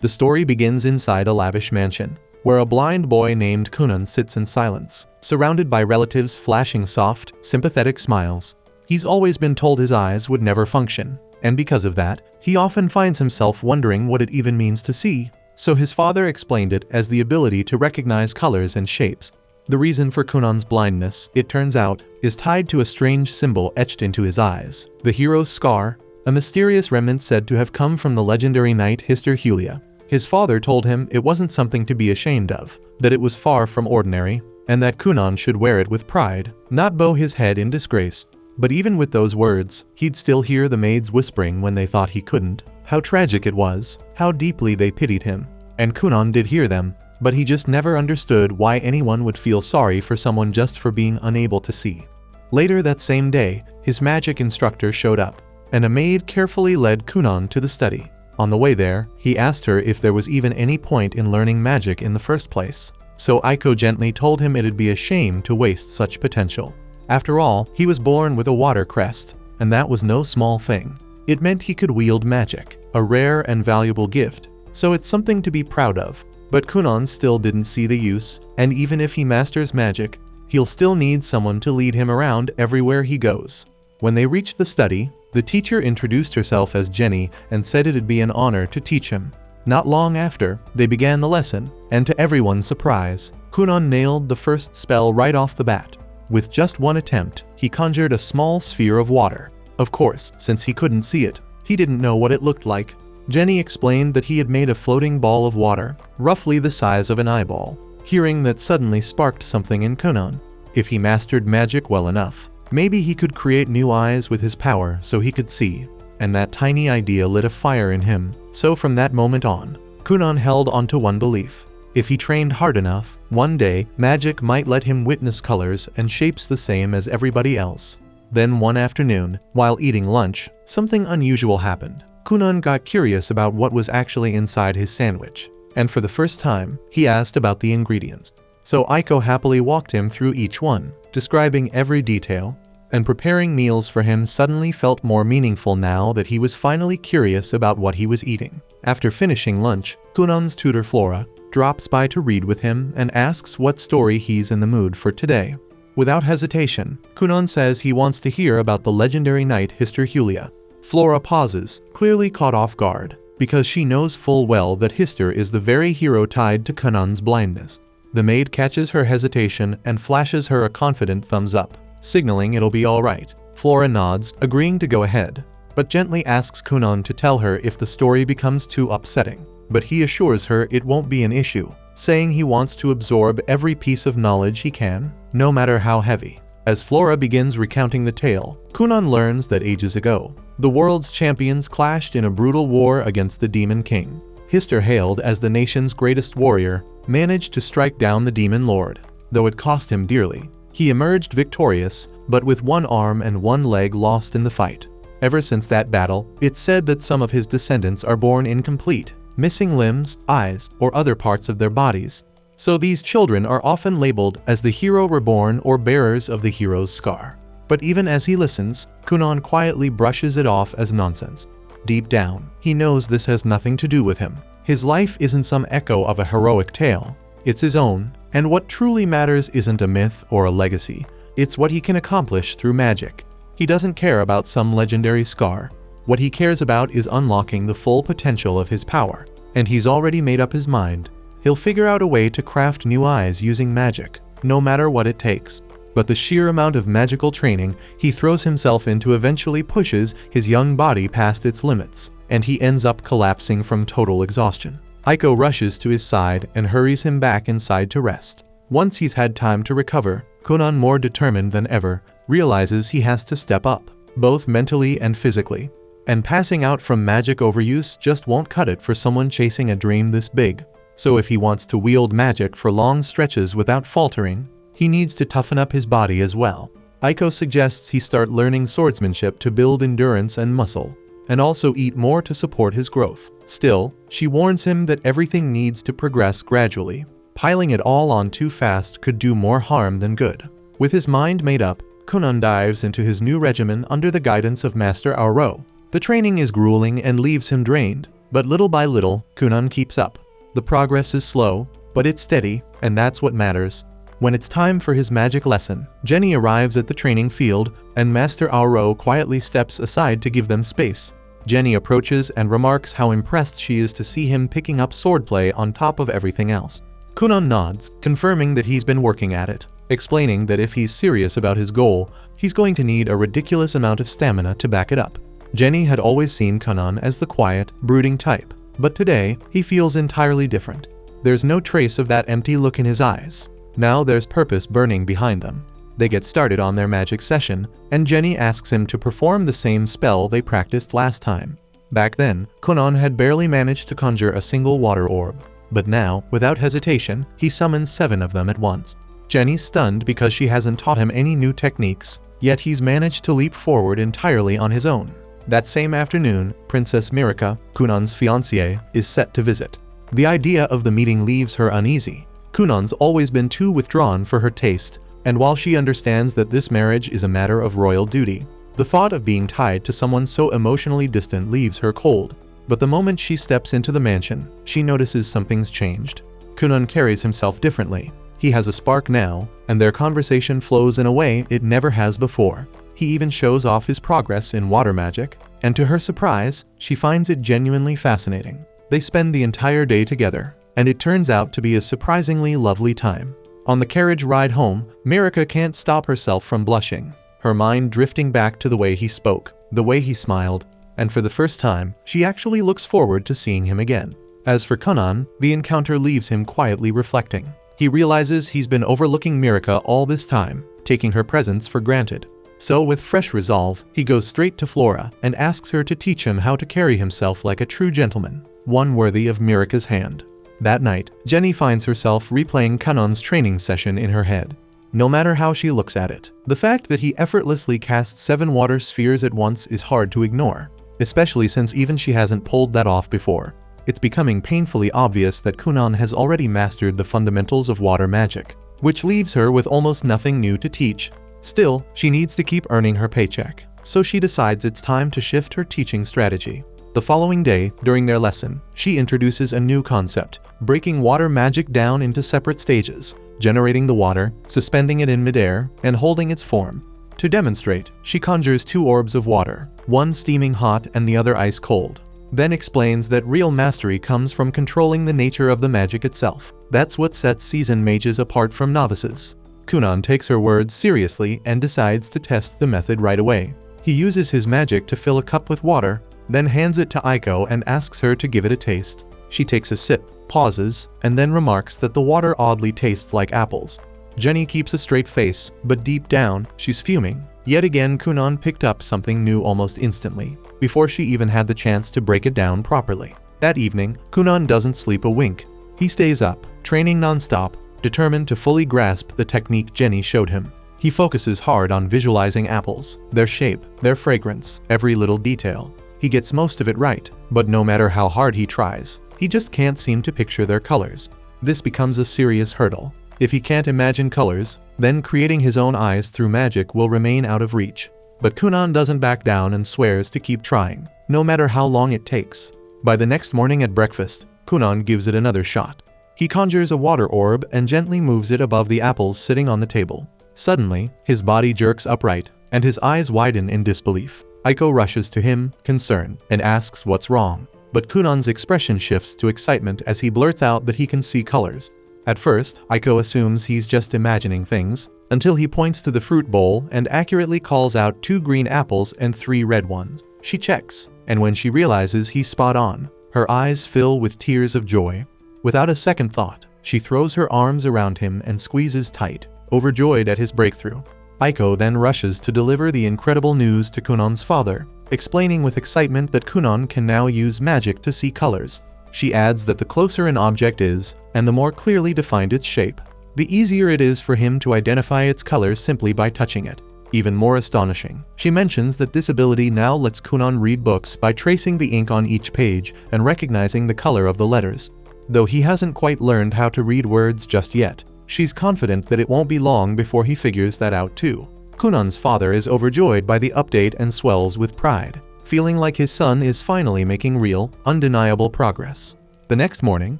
The story begins inside a lavish mansion, where a blind boy named Kunan sits in silence, surrounded by relatives flashing soft, sympathetic smiles. He's always been told his eyes would never function, and because of that, he often finds himself wondering what it even means to see. So his father explained it as the ability to recognize colors and shapes. The reason for Kunan's blindness, it turns out, is tied to a strange symbol etched into his eyes. The hero's scar, a mysterious remnant said to have come from the legendary knight Hister Hulia. His father told him it wasn't something to be ashamed of, that it was far from ordinary, and that Kunan should wear it with pride, not bow his head in disgrace. But even with those words, he'd still hear the maids whispering when they thought he couldn't, how tragic it was, how deeply they pitied him. And Kunan did hear them, but he just never understood why anyone would feel sorry for someone just for being unable to see. Later that same day, his magic instructor showed up, and a maid carefully led Kunan to the study. On the way there, he asked her if there was even any point in learning magic in the first place. So Aiko gently told him it'd be a shame to waste such potential. After all, he was born with a water crest, and that was no small thing. It meant he could wield magic, a rare and valuable gift, so it's something to be proud of. But Kunan still didn't see the use, and even if he masters magic, he'll still need someone to lead him around everywhere he goes. When they reached the study, the teacher introduced herself as Jenny and said it'd be an honor to teach him. Not long after, they began the lesson, and to everyone's surprise, Kunan nailed the first spell right off the bat. With just one attempt, he conjured a small sphere of water. Of course, since he couldn't see it, he didn't know what it looked like. Jenny explained that he had made a floating ball of water, roughly the size of an eyeball. Hearing that suddenly sparked something in Kunan. If he mastered magic well enough, maybe he could create new eyes with his power so he could see. And that tiny idea lit a fire in him. So from that moment on, Kunan held onto one belief. If he trained hard enough, one day, magic might let him witness colors and shapes the same as everybody else. Then one afternoon, while eating lunch, something unusual happened. Kunan got curious about what was actually inside his sandwich, and for the first time, he asked about the ingredients. So Aiko happily walked him through each one, describing every detail, and preparing meals for him suddenly felt more meaningful now that he was finally curious about what he was eating. After finishing lunch, Kunan's tutor Flora drops by to read with him and asks what story he's in the mood for today. Without hesitation, Kunan says he wants to hear about the legendary knight Hister Hulia. Flora pauses, clearly caught off guard, because she knows full well that Hister is the very hero tied to Kunan's blindness. The maid catches her hesitation and flashes her a confident thumbs up, signaling it'll be alright. Flora nods, agreeing to go ahead, but gently asks Kunan to tell her if the story becomes too upsetting. But he assures her it won't be an issue, saying he wants to absorb every piece of knowledge he can, no matter how heavy. As Flora begins recounting the tale, Kunan learns that ages ago, the world's champions clashed in a brutal war against the Demon King. Hister, hailed as the nation's greatest warrior, managed to strike down the Demon Lord, though it cost him dearly. He emerged victorious, but with one arm and one leg lost in the fight. Ever since that battle, it's said that some of his descendants are born incomplete, missing limbs, eyes, or other parts of their bodies. So these children are often labeled as the hero reborn or bearers of the hero's scar. But even as he listens, Kunan quietly brushes it off as nonsense. Deep down, he knows this has nothing to do with him. His life isn't some echo of a heroic tale. It's his own, and what truly matters isn't a myth or a legacy. It's what he can accomplish through magic. He doesn't care about some legendary scar. What he cares about is unlocking the full potential of his power. And he's already made up his mind. He'll figure out a way to craft new eyes using magic, no matter what it takes. But the sheer amount of magical training he throws himself into eventually pushes his young body past its limits, and he ends up collapsing from total exhaustion. Aiko rushes to his side and hurries him back inside to rest. Once he's had time to recover, Kunan, more determined than ever, realizes he has to step up, both mentally and physically. And passing out from magic overuse just won't cut it for someone chasing a dream this big. So if he wants to wield magic for long stretches without faltering, he needs to toughen up his body as well. Aiko suggests he start learning swordsmanship to build endurance and muscle, and also eat more to support his growth. Still, she warns him that everything needs to progress gradually. Piling it all on too fast could do more harm than good. With his mind made up, Kunan dives into his new regimen under the guidance of Master Auro. The training is grueling and leaves him drained, But little by little, Kunan keeps up. The progress is slow, but it's steady, and that's what matters. When it's time for his magic lesson, Jenny arrives at the training field, and Master Auro quietly steps aside to give them space. Jenny approaches and remarks how impressed she is to see him picking up swordplay on top of everything else. Kunan nods, confirming that he's been working at it, explaining that if he's serious about his goal, he's going to need a ridiculous amount of stamina to back it up. Jenny had always seen Kunan as the quiet, brooding type, but today, he feels entirely different. There's no trace of that empty look in his eyes. Now there's purpose burning behind them. They get started on their magic session, and Jenny asks him to perform the same spell they practiced last time. Back then, Kunan had barely managed to conjure a single water orb, but now, without hesitation, he summons 7 of them at once. Jenny's stunned because she hasn't taught him any new techniques, yet he's managed to leap forward entirely on his own. That same afternoon, Princess Mirika, Kunan's fiancée, is set to visit. The idea of the meeting leaves her uneasy. Kunan's always been too withdrawn for her taste, and while she understands that this marriage is a matter of royal duty, the thought of being tied to someone so emotionally distant leaves her cold. But the moment she steps into the mansion, she notices something's changed. Kunan carries himself differently. He has a spark now, and their conversation flows in a way it never has before. He even shows off his progress in water magic, and to her surprise, she finds it genuinely fascinating. They spend the entire day together, and it turns out to be a surprisingly lovely time. On the carriage ride home, Mirika can't stop herself from blushing, her mind drifting back to the way he spoke, the way he smiled, and for the first time, she actually looks forward to seeing him again. As for Kunan, the encounter leaves him quietly reflecting. He realizes he's been overlooking Mirika all this time, taking her presence for granted. So with fresh resolve, he goes straight to Flora and asks her to teach him how to carry himself like a true gentleman, one worthy of Mirika's hand. That night, Jenny finds herself replaying Kunan's training session in her head. No matter how she looks at it, the fact that he effortlessly casts 7 water spheres at once is hard to ignore, especially since even she hasn't pulled that off before. It's becoming painfully obvious that Kunan has already mastered the fundamentals of water magic, which leaves her with almost nothing new to teach. Still, she needs to keep earning her paycheck, so she decides it's time to shift her teaching strategy. The following day, during their lesson, she introduces a new concept, breaking water magic down into separate stages, generating the water, suspending it in midair, and holding its form. To demonstrate, she conjures 2 orbs of water, one steaming hot and the other ice cold. Then explains that real mastery comes from controlling the nature of the magic itself. That's what sets seasoned mages apart from novices. Kunan takes her words seriously and decides to test the method right away. He uses his magic to fill a cup with water, then hands it to Aiko and asks her to give it a taste. She takes a sip, pauses, and then remarks that the water oddly tastes like apples. Jenny keeps a straight face, but deep down, she's fuming. Yet again, Kunan picked up something new almost instantly, before she even had the chance to break it down properly. That evening, Kunan doesn't sleep a wink. He stays up, training non-stop, determined to fully grasp the technique Jenny showed him. He focuses hard on visualizing apples, their shape, their fragrance, every little detail. He gets most of it right, but no matter how hard he tries, he just can't seem to picture their colors. This becomes a serious hurdle. If he can't imagine colors, then creating his own eyes through magic will remain out of reach. But Kunan doesn't back down and swears to keep trying, no matter how long it takes. By the next morning at breakfast, Kunan gives it another shot. He conjures a water orb and gently moves it above the apples sitting on the table. Suddenly, his body jerks upright, and his eyes widen in disbelief. Aiko rushes to him, concerned, and asks what's wrong. But Kunan's expression shifts to excitement as he blurts out that he can see colors. At first, Aiko assumes he's just imagining things, until he points to the fruit bowl and accurately calls out 2 green apples and 3 red ones. She checks, and when she realizes he's spot on, her eyes fill with tears of joy. Without a second thought, she throws her arms around him and squeezes tight, overjoyed at his breakthrough. Aiko then rushes to deliver the incredible news to Kunan's father, explaining with excitement that Kunan can now use magic to see colors. She adds that the closer an object is, and the more clearly defined its shape, the easier it is for him to identify its colors simply by touching it. Even more astonishing, she mentions that this ability now lets Kunan read books by tracing the ink on each page and recognizing the color of the letters. Though he hasn't quite learned how to read words just yet, she's confident that it won't be long before he figures that out too. Kunan's father is overjoyed by the update and swells with pride. feeling like his son is finally making real, undeniable progress. The next morning,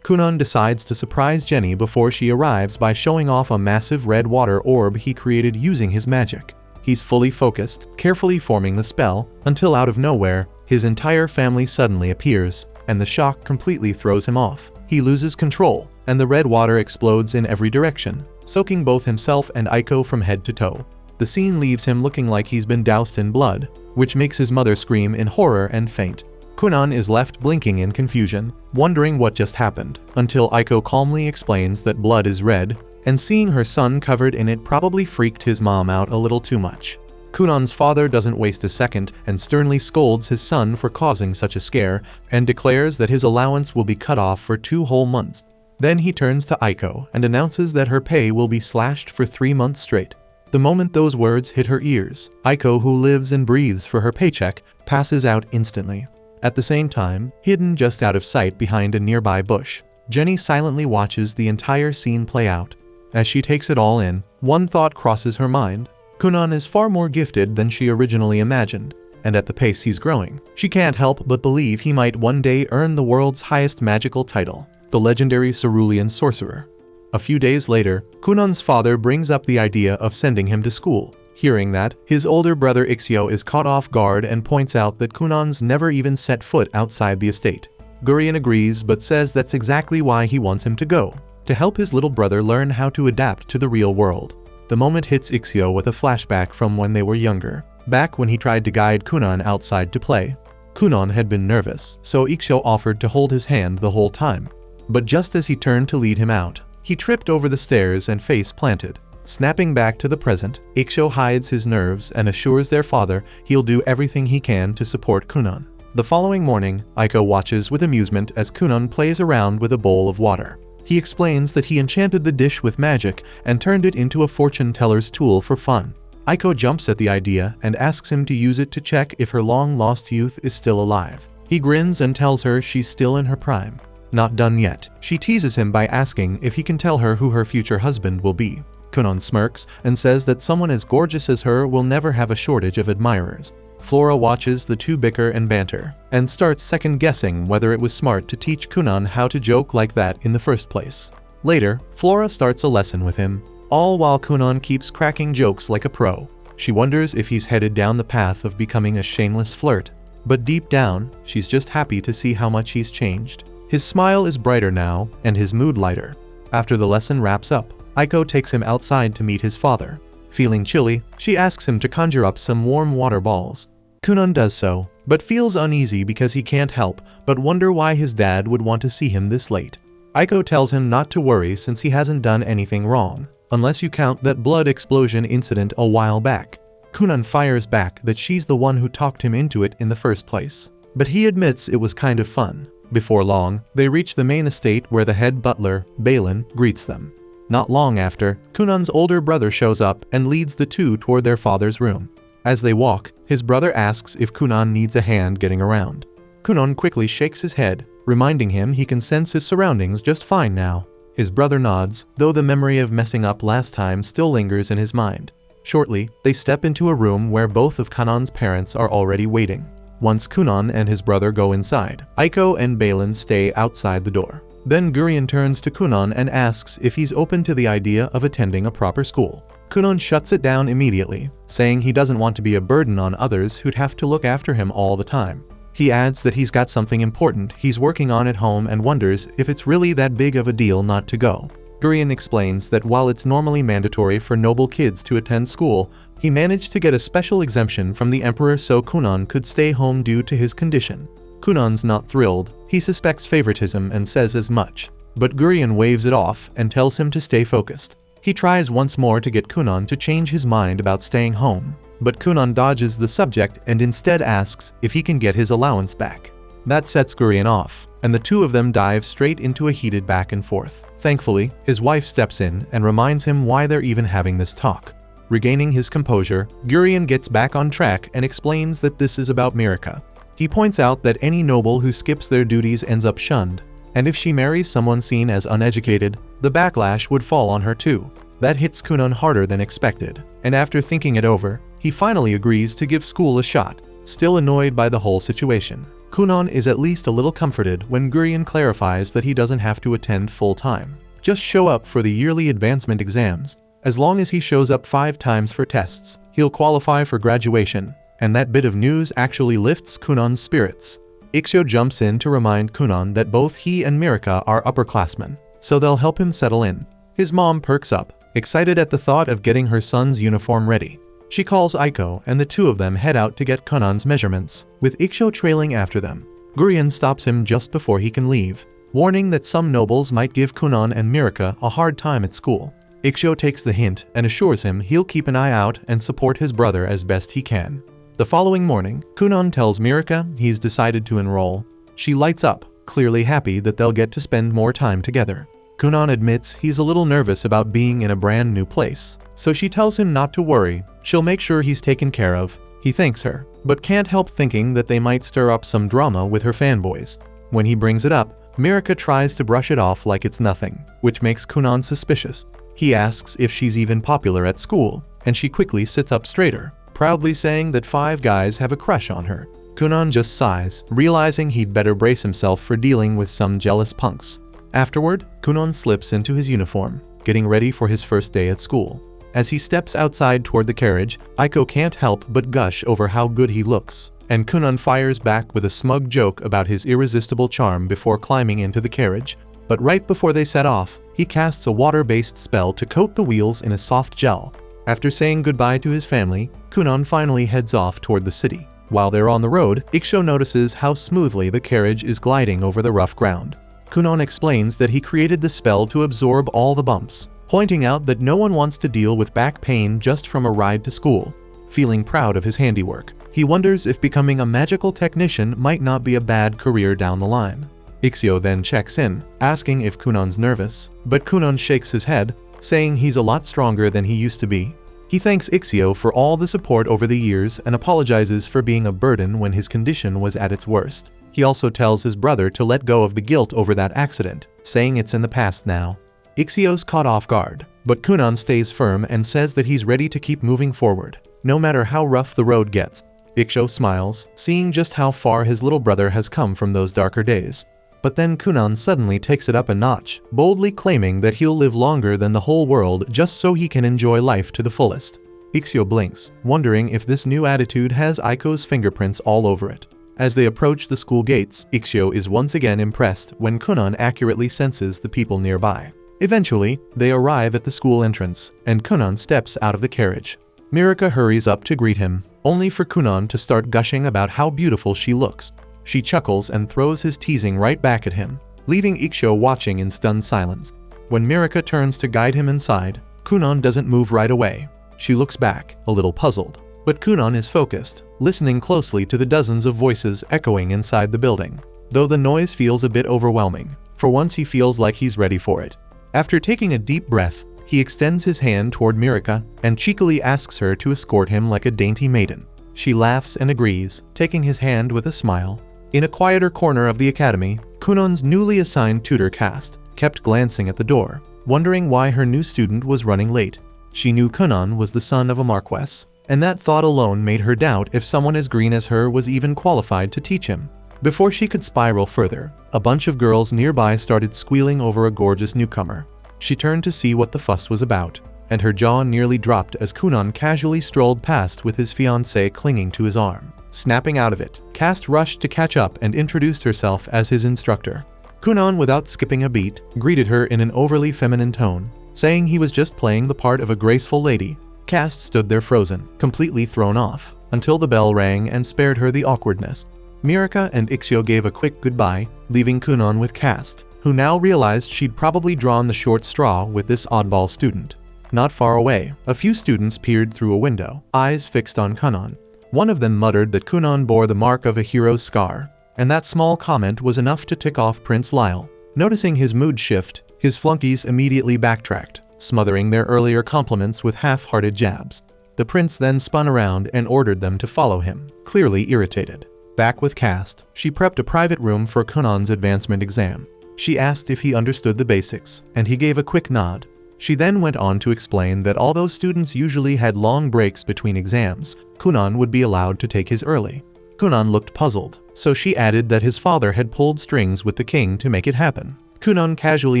Kunan decides to surprise Jenny before she arrives by showing off a massive red water orb he created using his magic. He's fully focused, carefully forming the spell, until out of nowhere, his entire family suddenly appears, and the shock completely throws him off. He loses control, and the red water explodes in every direction, soaking both himself and Aiko from head to toe. The scene leaves him looking like he's been doused in blood, which makes his mother scream in horror and faint. Kunan is left blinking in confusion, wondering what just happened, until Aiko calmly explains that blood is red, and seeing her son covered in it probably freaked his mom out a little too much. Kunan's father doesn't waste a second and sternly scolds his son for causing such a scare, and declares that his allowance will be cut off for 2 whole months. Then he turns to Aiko and announces that her pay will be slashed for 3 months straight. The moment those words hit her ears, Aiko, who lives and breathes for her paycheck, passes out instantly. At the same time, hidden just out of sight behind a nearby bush, Jenny silently watches the entire scene play out. As she takes it all in, one thought crosses her mind. Kunan is far more gifted than she originally imagined, and at the pace he's growing, she can't help but believe he might one day earn the world's highest magical title, the legendary Cerulean Sorcerer. A few days later, Kunan's father brings up the idea of sending him to school. Hearing that, his older brother Ixio is caught off guard and points out that Kunan's never even set foot outside the estate. Gurion agrees but says that's exactly why he wants him to go, to help his little brother learn how to adapt to the real world. The moment hits Ixio with a flashback from when they were younger, back when he tried to guide Kunan outside to play. Kunan had been nervous, so Ixio offered to hold his hand the whole time. But just as he turned to lead him out, he tripped over the stairs and face planted. Snapping back to the present, Ixio hides his nerves and assures their father he'll do everything he can to support Kunan. The following morning, Aiko watches with amusement as Kunan plays around with a bowl of water. He explains that he enchanted the dish with magic and turned it into a fortune teller's tool for fun. Aiko jumps at the idea and asks him to use it to check if her long-lost youth is still alive. He grins and tells her she's still in her prime. Not done yet. She teases him by asking if he can tell her who her future husband will be. Kunan smirks and says that someone as gorgeous as her will never have a shortage of admirers. Flora watches the two bicker and banter, and starts second-guessing whether it was smart to teach Kunan how to joke like that in the first place. Later, Flora starts a lesson with him, all while Kunan keeps cracking jokes like a pro. She wonders if he's headed down the path of becoming a shameless flirt, but deep down, she's just happy to see how much he's changed. His smile is brighter now, and his mood lighter. After the lesson wraps up, Aiko takes him outside to meet his father. Feeling chilly, she asks him to conjure up some warm water balls. Kunan does so, but feels uneasy because he can't help but wonder why his dad would want to see him this late. Aiko tells him not to worry since he hasn't done anything wrong, unless you count that blood explosion incident a while back. Kunan fires back that she's the one who talked him into it in the first place, but he admits it was kind of fun. Before long, they reach the main estate where the head butler, Balin, greets them. Not long after, Kunan's older brother shows up and leads the two toward their father's room. As they walk, his brother asks if Kunan needs a hand getting around. Kunan quickly shakes his head, reminding him he can sense his surroundings just fine now. His brother nods, though the memory of messing up last time still lingers in his mind. Shortly, they step into a room where both of Kunan's parents are already waiting. Once Kunan and his brother go inside, Aiko and Balin stay outside the door. Then Gurion turns to Kunan and asks if he's open to the idea of attending a proper school. Kunan shuts it down immediately, saying he doesn't want to be a burden on others who'd have to look after him all the time. He adds that he's got something important he's working on at home and wonders if it's really that big of a deal not to go. Gurion explains that while it's normally mandatory for noble kids to attend school, he managed to get a special exemption from the emperor so Kunan could stay home due to his condition. Kunan's not thrilled, he suspects favoritism and says as much, but Gurion waves it off and tells him to stay focused. He tries once more to get Kunan to change his mind about staying home, but Kunan dodges the subject and instead asks if he can get his allowance back. That sets Gurion off, and the two of them dive straight into a heated back and forth. Thankfully, his wife steps in and reminds him why they're even having this talk. Regaining his composure, Gurion gets back on track and explains that this is about Mirika. He points out that any noble who skips their duties ends up shunned, and if she marries someone seen as uneducated, the backlash would fall on her too. That hits Kunan harder than expected, and after thinking it over, he finally agrees to give school a shot. Still annoyed by the whole situation, Kunon is at least a little comforted when Gurion clarifies that he doesn't have to attend full-time. Just show up for the yearly advancement exams. As long as he shows up 5 times for tests, he'll qualify for graduation, and that bit of news actually lifts Kunon's spirits. Ixio jumps in to remind Kunon that both he and Mirika are upperclassmen, so they'll help him settle in. His mom perks up, excited at the thought of getting her son's uniform ready. She calls Aiko and the two of them head out to get Kunon's measurements, with Ixio trailing after them. Gurion stops him just before he can leave, warning that some nobles might give Kunon and Mirika a hard time at school. Ixio takes the hint and assures him he'll keep an eye out and support his brother as best he can. The following morning, Kunon tells Mirika he's decided to enroll. She lights up, clearly happy that they'll get to spend more time together. Kunon admits he's a little nervous about being in a brand new place, so she tells him not to worry, she'll make sure he's taken care of. He thanks her, but can't help thinking that they might stir up some drama with her fanboys. When he brings it up, Mirika tries to brush it off like it's nothing, which makes Kunon suspicious. He asks if she's even popular at school, and she quickly sits up straighter, proudly saying that 5 guys have a crush on her. Kunon just sighs, realizing he'd better brace himself for dealing with some jealous punks. Afterward, Kunon slips into his uniform, getting ready for his first day at school. As he steps outside toward the carriage, Aiko can't help but gush over how good he looks, and Kunon fires back with a smug joke about his irresistible charm before climbing into the carriage. But right before they set off, he casts a water-based spell to coat the wheels in a soft gel. After saying goodbye to his family, Kunon finally heads off toward the city. While they're on the road, Ixio notices how smoothly the carriage is gliding over the rough ground. Kunon explains that he created the spell to absorb all the bumps, pointing out that no one wants to deal with back pain just from a ride to school. Feeling proud of his handiwork, he wonders if becoming a magical technician might not be a bad career down the line. Ixio then checks in, asking if Kunon's nervous, but Kunon shakes his head, saying he's a lot stronger than he used to be. He thanks Ixio for all the support over the years and apologizes for being a burden when his condition was at its worst. He also tells his brother to let go of the guilt over that accident, saying it's in the past now. Ixio's caught off guard, but Kunon stays firm and says that he's ready to keep moving forward, no matter how rough the road gets. Ixio smiles, seeing just how far his little brother has come from those darker days. But then Kunon suddenly takes it up a notch, boldly claiming that he'll live longer than the whole world just so he can enjoy life to the fullest. Ixio blinks, wondering if this new attitude has Aiko's fingerprints all over it. As they approach the school gates, Ixio is once again impressed when Kunon accurately senses the people nearby. Eventually, they arrive at the school entrance, and Kunon steps out of the carriage. Mirika hurries up to greet him, only for Kunon to start gushing about how beautiful she looks. She chuckles and throws his teasing right back at him, leaving Ixio watching in stunned silence. When Mirika turns to guide him inside, Kunon doesn't move right away. She looks back, a little puzzled. But Kunon is focused, listening closely to the dozens of voices echoing inside the building. Though the noise feels a bit overwhelming, for once he feels like he's ready for it. After taking a deep breath, he extends his hand toward Mirika and cheekily asks her to escort him like a dainty maiden. She laughs and agrees, taking his hand with a smile. In a quieter corner of the academy, Kunon's newly assigned tutor Cast kept glancing at the door, wondering why her new student was running late. She knew Kunon was the son of a marquess, and that thought alone made her doubt if someone as green as her was even qualified to teach him. Before she could spiral further, a bunch of girls nearby started squealing over a gorgeous newcomer. She turned to see what the fuss was about, and her jaw nearly dropped as Kunon casually strolled past with his fiancée clinging to his arm. Snapping out of it, Cast rushed to catch up and introduced herself as his instructor. Kunon, without skipping a beat, greeted her in an overly feminine tone, saying he was just playing the part of a graceful lady. Cast stood there frozen, completely thrown off, until the bell rang and spared her the awkwardness. Mirika and Ixio gave a quick goodbye, leaving Kunon with Cast, who now realized she'd probably drawn the short straw with this oddball student. Not far away, a few students peered through a window, eyes fixed on Kunon. One of them muttered that Kunon bore the mark of a hero's scar, and that small comment was enough to tick off Prince Lyle. Noticing his mood shift, his flunkies immediately backtracked, smothering their earlier compliments with half-hearted jabs. The prince then spun around and ordered them to follow him, clearly irritated. Back with Cast, she prepped a private room for Kunon's advancement exam. She asked if he understood the basics, and he gave a quick nod. She then went on to explain that although students usually had long breaks between exams, Kunon would be allowed to take his early. Kunan looked puzzled, so she added that his father had pulled strings with the king to make it happen. Kunan casually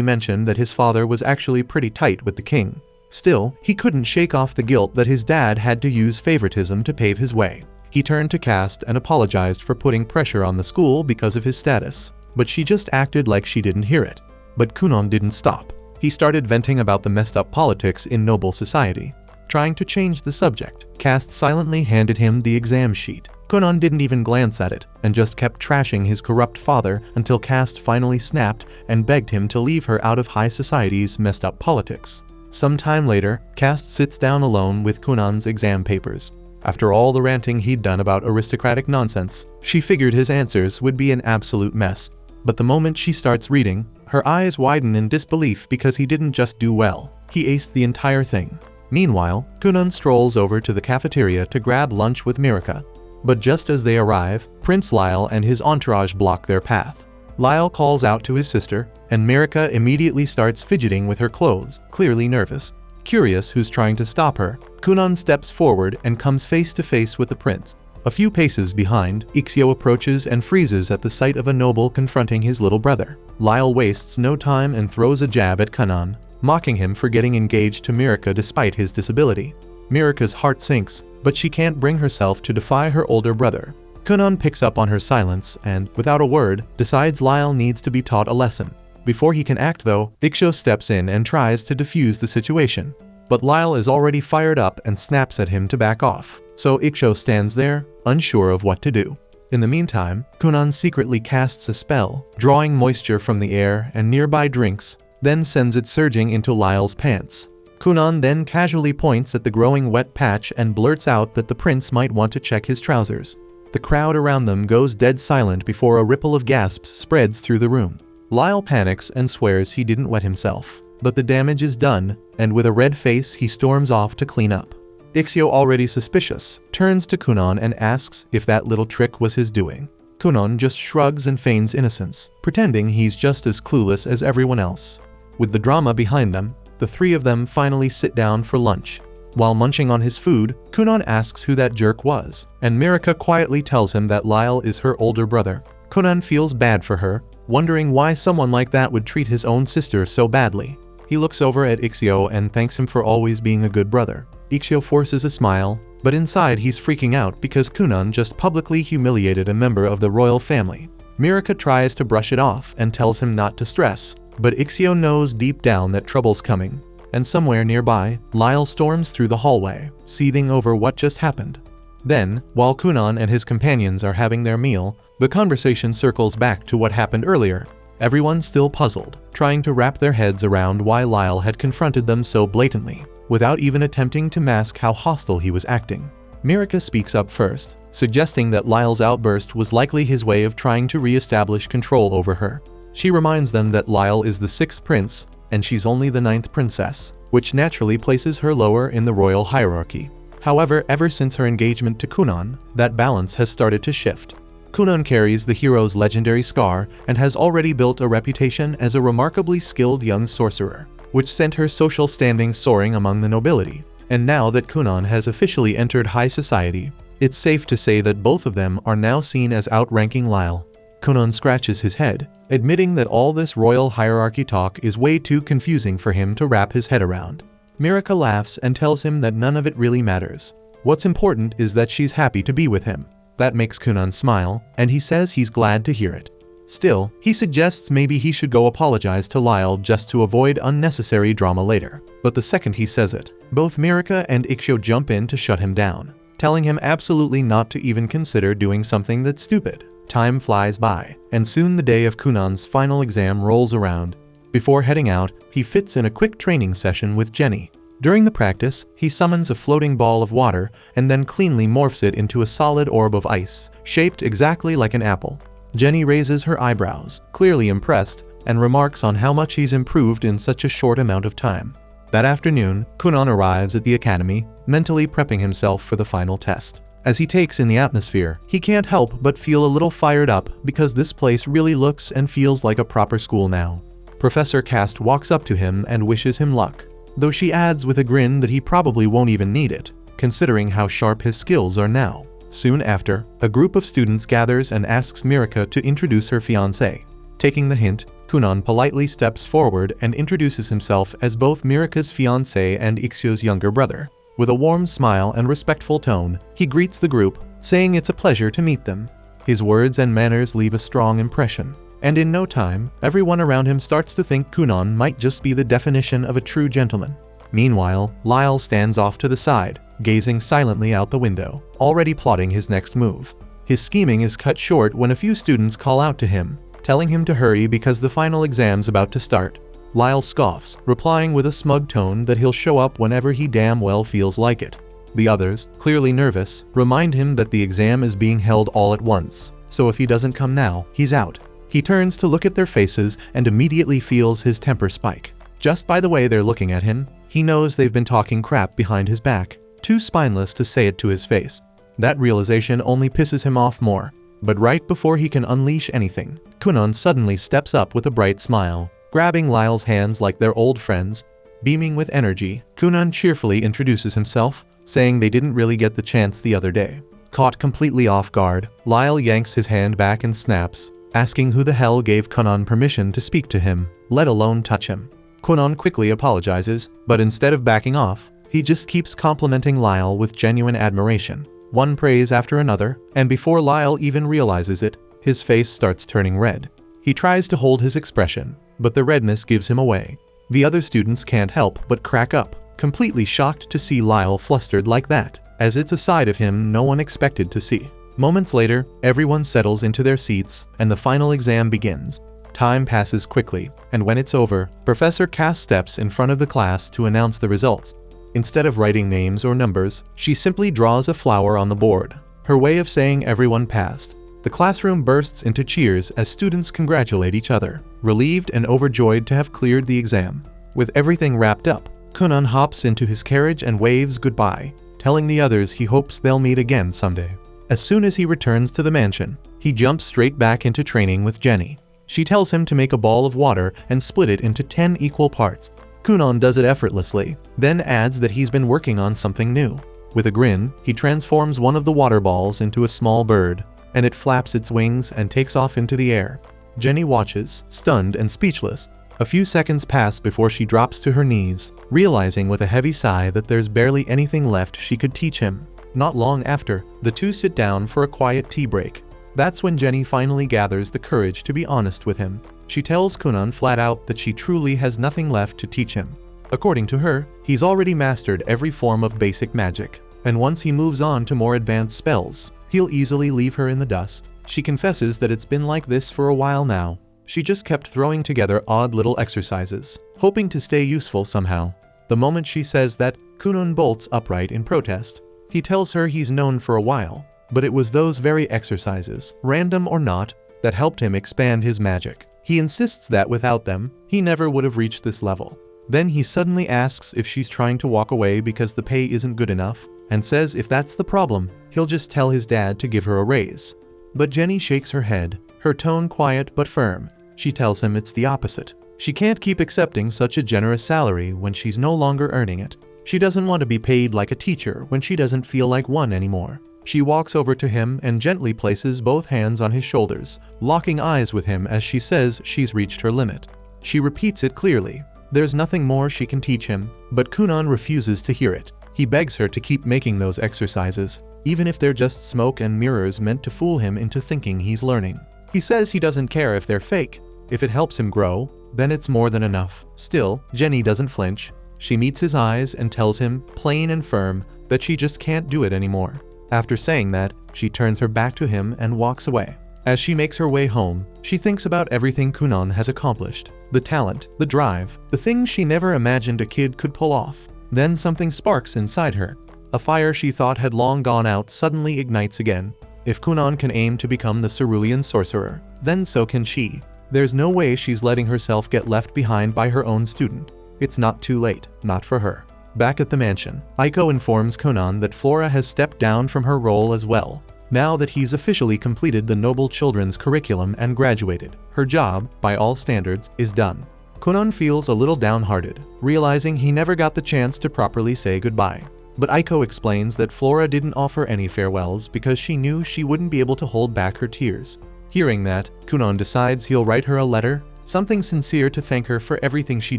mentioned that his father was actually pretty tight with the king. Still, he couldn't shake off the guilt that his dad had to use favoritism to pave his way. He turned to Cast and apologized for putting pressure on the school because of his status, but she just acted like she didn't hear it. But Kunan didn't stop. He started venting about the messed up politics in noble society. Trying to change the subject, Cast silently handed him the exam sheet. Kunan didn't even glance at it, and just kept trashing his corrupt father until Cast finally snapped and begged him to leave her out of high society's messed up politics. Some time later, Cast sits down alone with Kunan's exam papers. After all the ranting he'd done about aristocratic nonsense, she figured his answers would be an absolute mess. But the moment she starts reading, her eyes widen in disbelief because he didn't just do well, he aced the entire thing. Meanwhile, Kunan strolls over to the cafeteria to grab lunch with Mirika. But just as they arrive, Prince Lyle and his entourage block their path. Lyle calls out to his sister, and Mirika immediately starts fidgeting with her clothes, clearly nervous. Curious who's trying to stop her, Kunan steps forward and comes face to face with the prince. A few paces behind, Ixio approaches and freezes at the sight of a noble confronting his little brother. Lyle wastes no time and throws a jab at Kunan, mocking him for getting engaged to Mirika despite his disability. Mirika's heart sinks, but she can't bring herself to defy her older brother. Kunan picks up on her silence and, without a word, decides Lyle needs to be taught a lesson. Before he can act though, Ixio steps in and tries to defuse the situation. But Lyle is already fired up and snaps at him to back off, so Ixio stands there, unsure of what to do. In the meantime, Kunan secretly casts a spell, drawing moisture from the air and nearby drinks, then sends it surging into Lyle's pants. Kunan then casually points at the growing wet patch and blurts out that the prince might want to check his trousers. The crowd around them goes dead silent before a ripple of gasps spreads through the room. Lyle panics and swears he didn't wet himself, but the damage is done, and with a red face he storms off to clean up. Ixio, already suspicious, turns to Kunan and asks if that little trick was his doing. Kunan just shrugs and feigns innocence, pretending he's just as clueless as everyone else. With the drama behind them, the three of them finally sit down for lunch. While munching on his food, Kunan asks who that jerk was, and Mirika quietly tells him that Lyle is her older brother. Kunan feels bad for her, wondering why someone like that would treat his own sister so badly. He looks over at Ixio and thanks him for always being a good brother. Ixio forces a smile, but inside he's freaking out because Kunan just publicly humiliated a member of the royal family. Mirika tries to brush it off and tells him not to stress, but Ixio knows deep down that trouble's coming. And somewhere nearby, Lyle storms through the hallway, seething over what just happened. Then, while Kunan and his companions are having their meal, the conversation circles back to what happened earlier. Everyone's still puzzled, trying to wrap their heads around why Lyle had confronted them so blatantly, without even attempting to mask how hostile he was acting. Mirika speaks up first, suggesting that Lyle's outburst was likely his way of trying to re-establish control over her. She reminds them that Lyle is the 6th prince, and she's only the 9th princess, which naturally places her lower in the royal hierarchy. However, ever since her engagement to Kunan, that balance has started to shift. Kunan carries the hero's legendary scar and has already built a reputation as a remarkably skilled young sorcerer, which sent her social standing soaring among the nobility. And now that Kunan has officially entered high society, it's safe to say that both of them are now seen as outranking Lyle. Kunan scratches his head, admitting that all this royal hierarchy talk is way too confusing for him to wrap his head around. Mirika laughs and tells him that none of it really matters. What's important is that she's happy to be with him. That makes Kunan smile, and he says he's glad to hear it. Still, he suggests maybe he should go apologize to Lyle just to avoid unnecessary drama later. But the second he says it, both Mirika and Ixio jump in to shut him down, telling him absolutely not to even consider doing something that's stupid. Time flies by, and soon the day of Kunan's final exam rolls around. Before heading out, he fits in a quick training session with Jenny. During the practice, he summons a floating ball of water and then cleanly morphs it into a solid orb of ice, shaped exactly like an apple. Jenny raises her eyebrows, clearly impressed, and remarks on how much he's improved in such a short amount of time. That afternoon, Kunan arrives at the academy, mentally prepping himself for the final test. As he takes in the atmosphere, he can't help but feel a little fired up because this place really looks and feels like a proper school now. Professor Cast walks up to him and wishes him luck, though she adds with a grin that he probably won't even need it, considering how sharp his skills are now. Soon after, a group of students gathers and asks Mirika to introduce her fiancé. Taking the hint, Kunan politely steps forward and introduces himself as both Mirika's fiancé and Ixio's younger brother. With a warm smile and respectful tone, he greets the group, saying it's a pleasure to meet them. His words and manners leave a strong impression, and in no time, everyone around him starts to think Kunan might just be the definition of a true gentleman. Meanwhile, Lyle stands off to the side, gazing silently out the window, already plotting his next move. His scheming is cut short when a few students call out to him, telling him to hurry because the final exam's about to start. Lyle scoffs, replying with a smug tone that he'll show up whenever he damn well feels like it. The others, clearly nervous, remind him that the exam is being held all at once, so if he doesn't come now, he's out. He turns to look at their faces and immediately feels his temper spike. Just by the way they're looking at him, he knows they've been talking crap behind his back, too spineless to say it to his face. That realization only pisses him off more. But right before he can unleash anything, Kunan suddenly steps up with a bright smile, grabbing Lyle's hands like they're old friends. Beaming with energy, Kunan cheerfully introduces himself, saying they didn't really get the chance the other day. Caught completely off guard, Lyle yanks his hand back and snaps, asking who the hell gave Kunan permission to speak to him, let alone touch him. Kunan quickly apologizes, but instead of backing off, he just keeps complimenting Lyle with genuine admiration, one praise after another, and before Lyle even realizes it, his face starts turning red. He tries to hold his expression, but the redness gives him away. The other students can't help but crack up, completely shocked to see Lyle flustered like that, as it's a side of him no one expected to see. Moments later, everyone settles into their seats, and the final exam begins. Time passes quickly, and when it's over, Professor Cass steps in front of the class to announce the results. Instead of writing names or numbers, she simply draws a flower on the board, her way of saying everyone passed. The classroom bursts into cheers as students congratulate each other, relieved and overjoyed to have cleared the exam. With everything wrapped up, Kunan hops into his carriage and waves goodbye, telling the others he hopes they'll meet again someday. As soon as he returns to the mansion, he jumps straight back into training with Jenny. She tells him to make a ball of water and split it into 10 equal parts. Kunan does it effortlessly, then adds that he's been working on something new. With a grin, he transforms one of the water balls into a small bird, and it flaps its wings and takes off into the air. Jenny watches, stunned and speechless. A few seconds pass before she drops to her knees, realizing with a heavy sigh that there's barely anything left she could teach him. Not long after, the two sit down for a quiet tea break. That's when Jenny finally gathers the courage to be honest with him. She tells Kunan flat out that she truly has nothing left to teach him. According to her, he's already mastered every form of basic magic, and once he moves on to more advanced spells, he'll easily leave her in the dust. She confesses that it's been like this for a while now. She just kept throwing together odd little exercises, hoping to stay useful somehow. The moment she says that, Kunan bolts upright in protest. He tells her he's known for a while, but it was those very exercises, random or not, that helped him expand his magic. He insists that without them, he never would have reached this level. Then he suddenly asks if she's trying to walk away because the pay isn't good enough, and says if that's the problem, he'll just tell his dad to give her a raise. But Jenny shakes her head, her tone quiet but firm. She tells him it's the opposite. She can't keep accepting such a generous salary when she's no longer earning it. She doesn't want to be paid like a teacher when she doesn't feel like one anymore. She walks over to him and gently places both hands on his shoulders, locking eyes with him as she says she's reached her limit. She repeats it clearly. There's nothing more she can teach him, but Kunan refuses to hear it. He begs her to keep making those exercises, even if they're just smoke and mirrors meant to fool him into thinking he's learning. He says he doesn't care if they're fake. If it helps him grow, then it's more than enough. Still, Jenny doesn't flinch. She meets his eyes and tells him, plain and firm, that she just can't do it anymore. After saying that, she turns her back to him and walks away. As she makes her way home, she thinks about everything Kunan has accomplished. The talent, the drive, the things she never imagined a kid could pull off. Then something sparks inside her. A fire she thought had long gone out suddenly ignites again. If Kunan can aim to become the cerulean sorcerer, then so can she. There's no way she's letting herself get left behind by her own student. It's not too late, not for her. Back at the mansion, Aiko informs Kunan that Flora has stepped down from her role as well. Now that he's officially completed the Noble Children's curriculum and graduated, her job, by all standards, is done. Kunan feels a little downhearted, realizing he never got the chance to properly say goodbye. But Aiko explains that Flora didn't offer any farewells because she knew she wouldn't be able to hold back her tears. Hearing that, Kunon decides he'll write her a letter, something sincere to thank her for everything she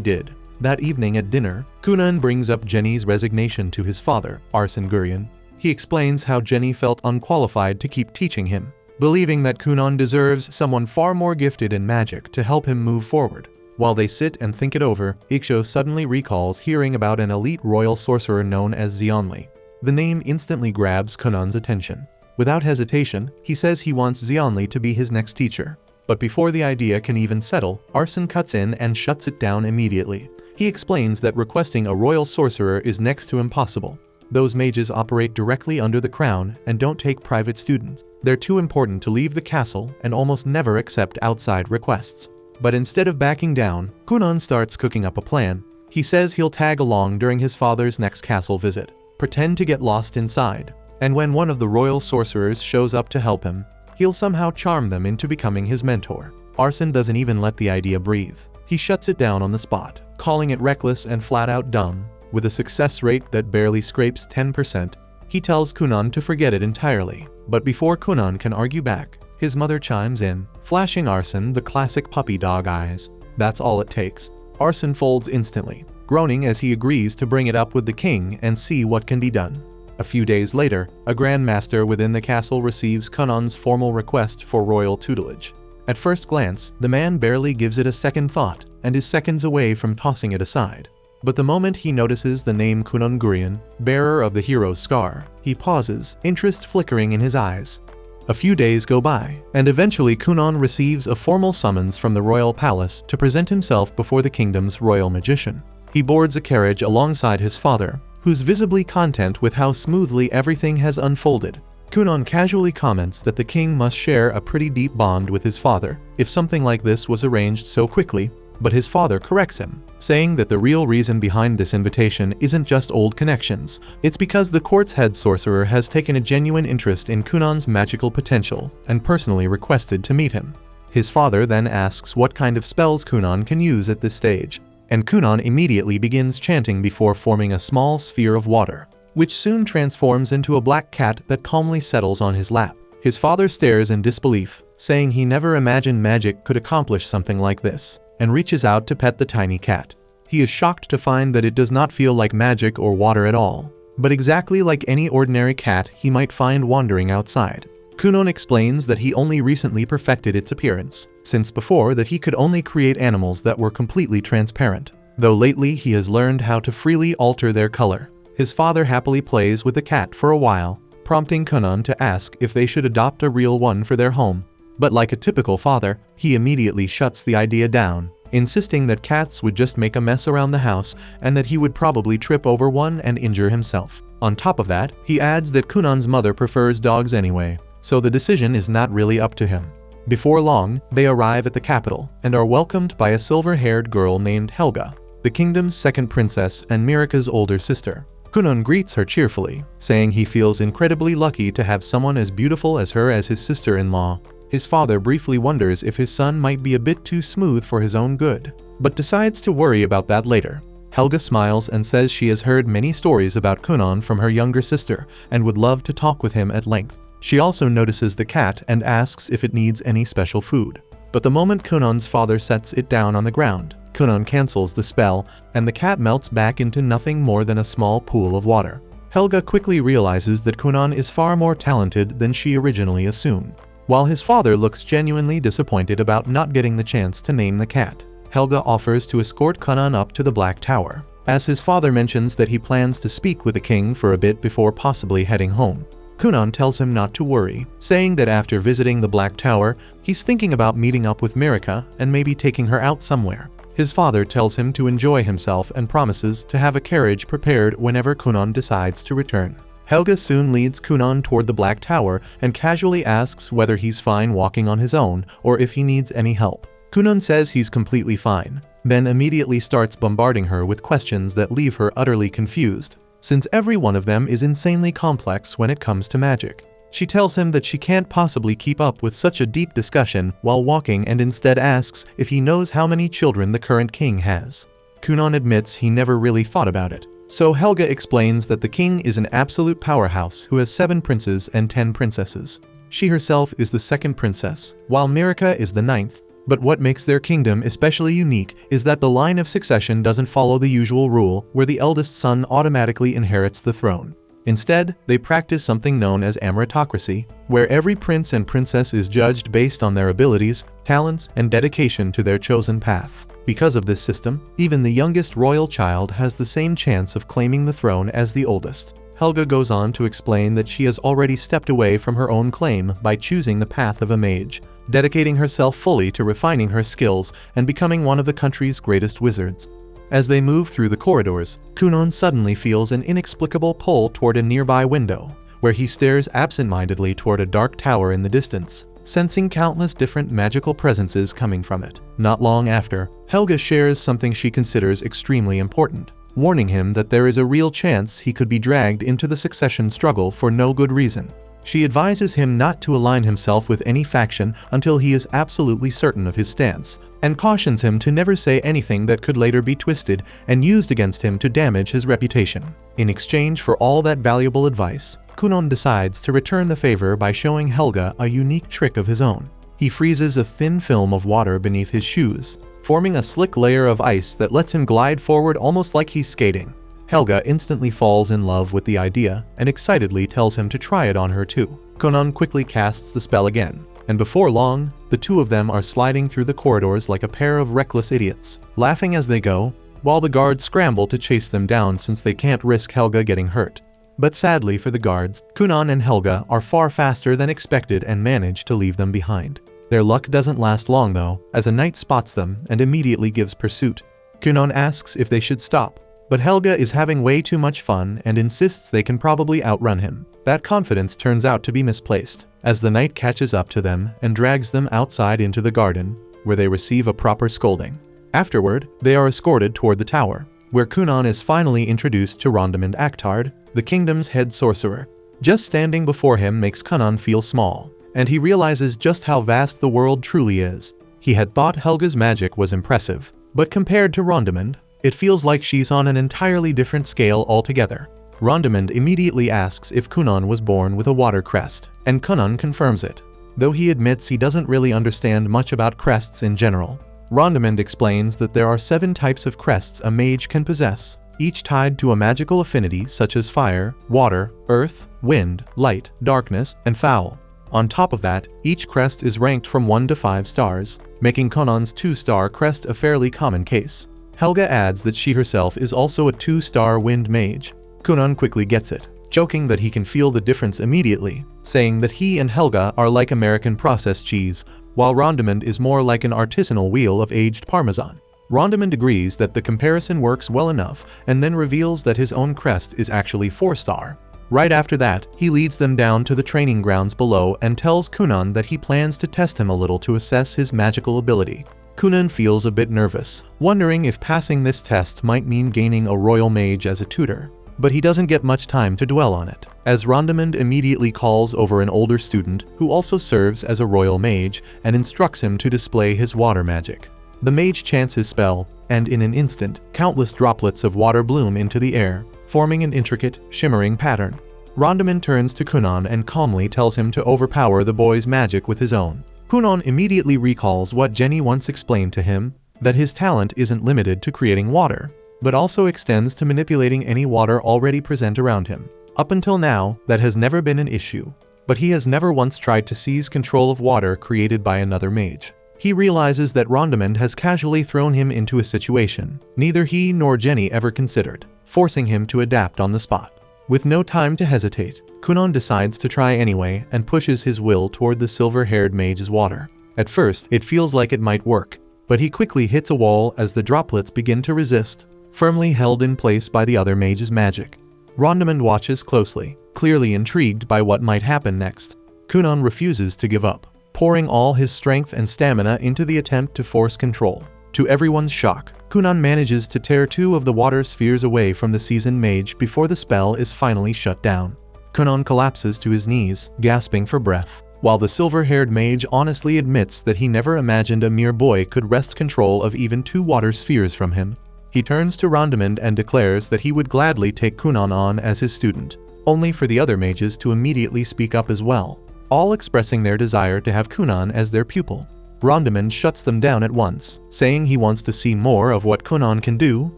did. That evening at dinner, Kunon brings up Jenny's resignation to his father, Arsene Gurion. He explains how Jenny felt unqualified to keep teaching him, believing that Kunon deserves someone far more gifted in magic to help him move forward. While they sit and think it over, Iksho suddenly recalls hearing about an elite royal sorcerer known as Xianli. The name instantly grabs Kunon's attention. Without hesitation, he says he wants Xianli to be his next teacher. But before the idea can even settle, Arsene cuts in and shuts it down immediately. He explains that requesting a royal sorcerer is next to impossible. Those mages operate directly under the crown and don't take private students. They're too important to leave the castle and almost never accept outside requests. But instead of backing down, Kunon starts cooking up a plan. He says he'll tag along during his father's next castle visit, pretend to get lost inside, and when one of the royal sorcerers shows up to help him, he'll somehow charm them into becoming his mentor. Arsene doesn't even let the idea breathe. He shuts it down on the spot, calling it reckless and flat out dumb. With a success rate that barely scrapes 10%, he tells Kunon to forget it entirely. But before Kunon can argue back, his mother chimes in, flashing Arsene the classic puppy dog eyes. That's all it takes. Arsene folds instantly, groaning as he agrees to bring it up with the king and see what can be done. A few days later, a Grand Master within the castle receives Kunon's formal request for royal tutelage. At first glance, the man barely gives it a second thought and is seconds away from tossing it aside. But the moment he notices the name Kunon Gurion, bearer of the hero's scar, he pauses, interest flickering in his eyes. A few days go by, and eventually Kunon receives a formal summons from the royal palace to present himself before the kingdom's royal magician. He boards a carriage alongside his father, who's visibly content with how smoothly everything has unfolded. Kunon casually comments that the king must share a pretty deep bond with his father if something like this was arranged so quickly, but his father corrects him, saying that the real reason behind this invitation isn't just old connections, it's because the court's head sorcerer has taken a genuine interest in Kunon's magical potential and personally requested to meet him. His father then asks what kind of spells Kunon can use at this stage, and Kunon immediately begins chanting before forming a small sphere of water, which soon transforms into a black cat that calmly settles on his lap. His father stares in disbelief, saying he never imagined magic could accomplish something like this, and reaches out to pet the tiny cat. He is shocked to find that it does not feel like magic or water at all, but exactly like any ordinary cat he might find wandering outside. Kunon explains that he only recently perfected its appearance, since before that he could only create animals that were completely transparent, though lately he has learned how to freely alter their color. His father happily plays with the cat for a while, prompting Kunon to ask if they should adopt a real one for their home. But like a typical father, he immediately shuts the idea down, insisting that cats would just make a mess around the house and that he would probably trip over one and injure himself. On top of that, he adds that Kunon's mother prefers dogs anyway, so the decision is not really up to him. Before long, they arrive at the capital and are welcomed by a silver-haired girl named Helga, the kingdom's second princess and Mirika's older sister. Kunon greets her cheerfully, saying he feels incredibly lucky to have someone as beautiful as her as his sister-in-law. His father briefly wonders if his son might be a bit too smooth for his own good, but decides to worry about that later. Helga smiles and says she has heard many stories about Kunon from her younger sister and would love to talk with him at length. She also notices the cat and asks if it needs any special food. But the moment Kunon's father sets it down on the ground, Kunon cancels the spell and the cat melts back into nothing more than a small pool of water. Helga quickly realizes that Kunon is far more talented than she originally assumed. While his father looks genuinely disappointed about not getting the chance to name the cat, Helga offers to escort Kunon up to the Black Tower, as his father mentions that he plans to speak with the king for a bit before possibly heading home. Kunon tells him not to worry, saying that after visiting the Black Tower, he's thinking about meeting up with Mirika and maybe taking her out somewhere. His father tells him to enjoy himself and promises to have a carriage prepared whenever Kunon decides to return. Helga soon leads Kunon toward the Black Tower and casually asks whether he's fine walking on his own or if he needs any help. Kunon says he's completely fine, then immediately starts bombarding her with questions that leave her utterly confused, since every one of them is insanely complex when it comes to magic. She tells him that she can't possibly keep up with such a deep discussion while walking and instead asks if he knows how many children the current king has. Kunon admits he never really thought about it, So Helga explains that the king is an absolute powerhouse who has 7 princes and 10 princesses. She herself is the 2nd princess, while Mirika is the 9th. But what makes their kingdom especially unique is that the line of succession doesn't follow the usual rule where the eldest son automatically inherits the throne. Instead, they practice something known as meritocracy, where every prince and princess is judged based on their abilities, talents, and dedication to their chosen path. Because of this system, even the youngest royal child has the same chance of claiming the throne as the oldest. Helga goes on to explain that she has already stepped away from her own claim by choosing the path of a mage, dedicating herself fully to refining her skills and becoming one of the country's greatest wizards. As they move through the corridors, Kunon suddenly feels an inexplicable pull toward a nearby window, where he stares absent-mindedly toward a dark tower in the distance, sensing countless different magical presences coming from it. Not long after, Helga shares something she considers extremely important, warning him that there is a real chance he could be dragged into the succession struggle for no good reason. She advises him not to align himself with any faction until he is absolutely certain of his stance, and cautions him to never say anything that could later be twisted and used against him to damage his reputation. In exchange for all that valuable advice, Kunon decides to return the favor by showing Helga a unique trick of his own. He freezes a thin film of water beneath his shoes, forming a slick layer of ice that lets him glide forward almost like he's skating. Helga instantly falls in love with the idea and excitedly tells him to try it on her too. Kunon quickly casts the spell again, and before long, the two of them are sliding through the corridors like a pair of reckless idiots, laughing as they go, while the guards scramble to chase them down since they can't risk Helga getting hurt. But sadly for the guards, Kunon and Helga are far faster than expected and manage to leave them behind. Their luck doesn't last long though, as a knight spots them and immediately gives pursuit. Kunon asks if they should stop, but Helga is having way too much fun and insists they can probably outrun him. That confidence turns out to be misplaced, as the knight catches up to them and drags them outside into the garden, where they receive a proper scolding. Afterward, they are escorted toward the tower, where Kunon is finally introduced to Rondamund Actard, the kingdom's head sorcerer. Just standing before him makes Kunon feel small, and he realizes just how vast the world truly is. He had thought Helga's magic was impressive, but compared to Rondamund, it feels like she's on an entirely different scale altogether. Rondamund immediately asks if Kunon was born with a water crest, and Kunon confirms it, though he admits he doesn't really understand much about crests in general. Rondamund explains that there are 7 types of crests a mage can possess, each tied to a magical affinity such as fire, water, earth, wind, light, darkness, and foul. On top of that, each crest is ranked from 1 to 5 stars, making Kunon's 2-star crest a fairly common case. Helga adds that she herself is also a 2-star wind mage. Kunon quickly gets it, joking that he can feel the difference immediately, saying that he and Helga are like American processed cheese, while Rondamund is more like an artisanal wheel of aged parmesan. Rondamund agrees that the comparison works well enough and then reveals that his own crest is actually 4-star. Right after that, he leads them down to the training grounds below and tells Kunon that he plans to test him a little to assess his magical ability. Kunon feels a bit nervous, wondering if passing this test might mean gaining a royal mage as a tutor. But he doesn't get much time to dwell on it, as Rondamund immediately calls over an older student who also serves as a royal mage and instructs him to display his water magic. The mage chants his spell, and in an instant, countless droplets of water bloom into the air, forming an intricate, shimmering pattern. Rondamund turns to Kunon and calmly tells him to overpower the boy's magic with his own. Kunon immediately recalls what Jenny once explained to him, that his talent isn't limited to creating water, but also extends to manipulating any water already present around him. Up until now, that has never been an issue, but he has never once tried to seize control of water created by another mage. He realizes that Rondamund has casually thrown him into a situation neither he nor Jenny ever considered, forcing him to adapt on the spot. With no time to hesitate, Kunon decides to try anyway and pushes his will toward the silver-haired mage's water. At first, it feels like it might work, but he quickly hits a wall as the droplets begin to resist, firmly held in place by the other mage's magic. Rondamund watches closely, clearly intrigued by what might happen next. Kunon refuses to give up, pouring all his strength and stamina into the attempt to force control. To everyone's shock, Kunon manages to tear 2 of the water spheres away from the seasoned mage before the spell is finally shut down. Kunon collapses to his knees, gasping for breath, while the silver-haired mage honestly admits that he never imagined a mere boy could wrest control of even 2 water spheres from him. He turns to Rondamond and declares that he would gladly take Kunon on as his student, only for the other mages to immediately speak up as well, all expressing their desire to have Kunon as their pupil. Rondamond shuts them down at once, saying he wants to see more of what Kunon can do,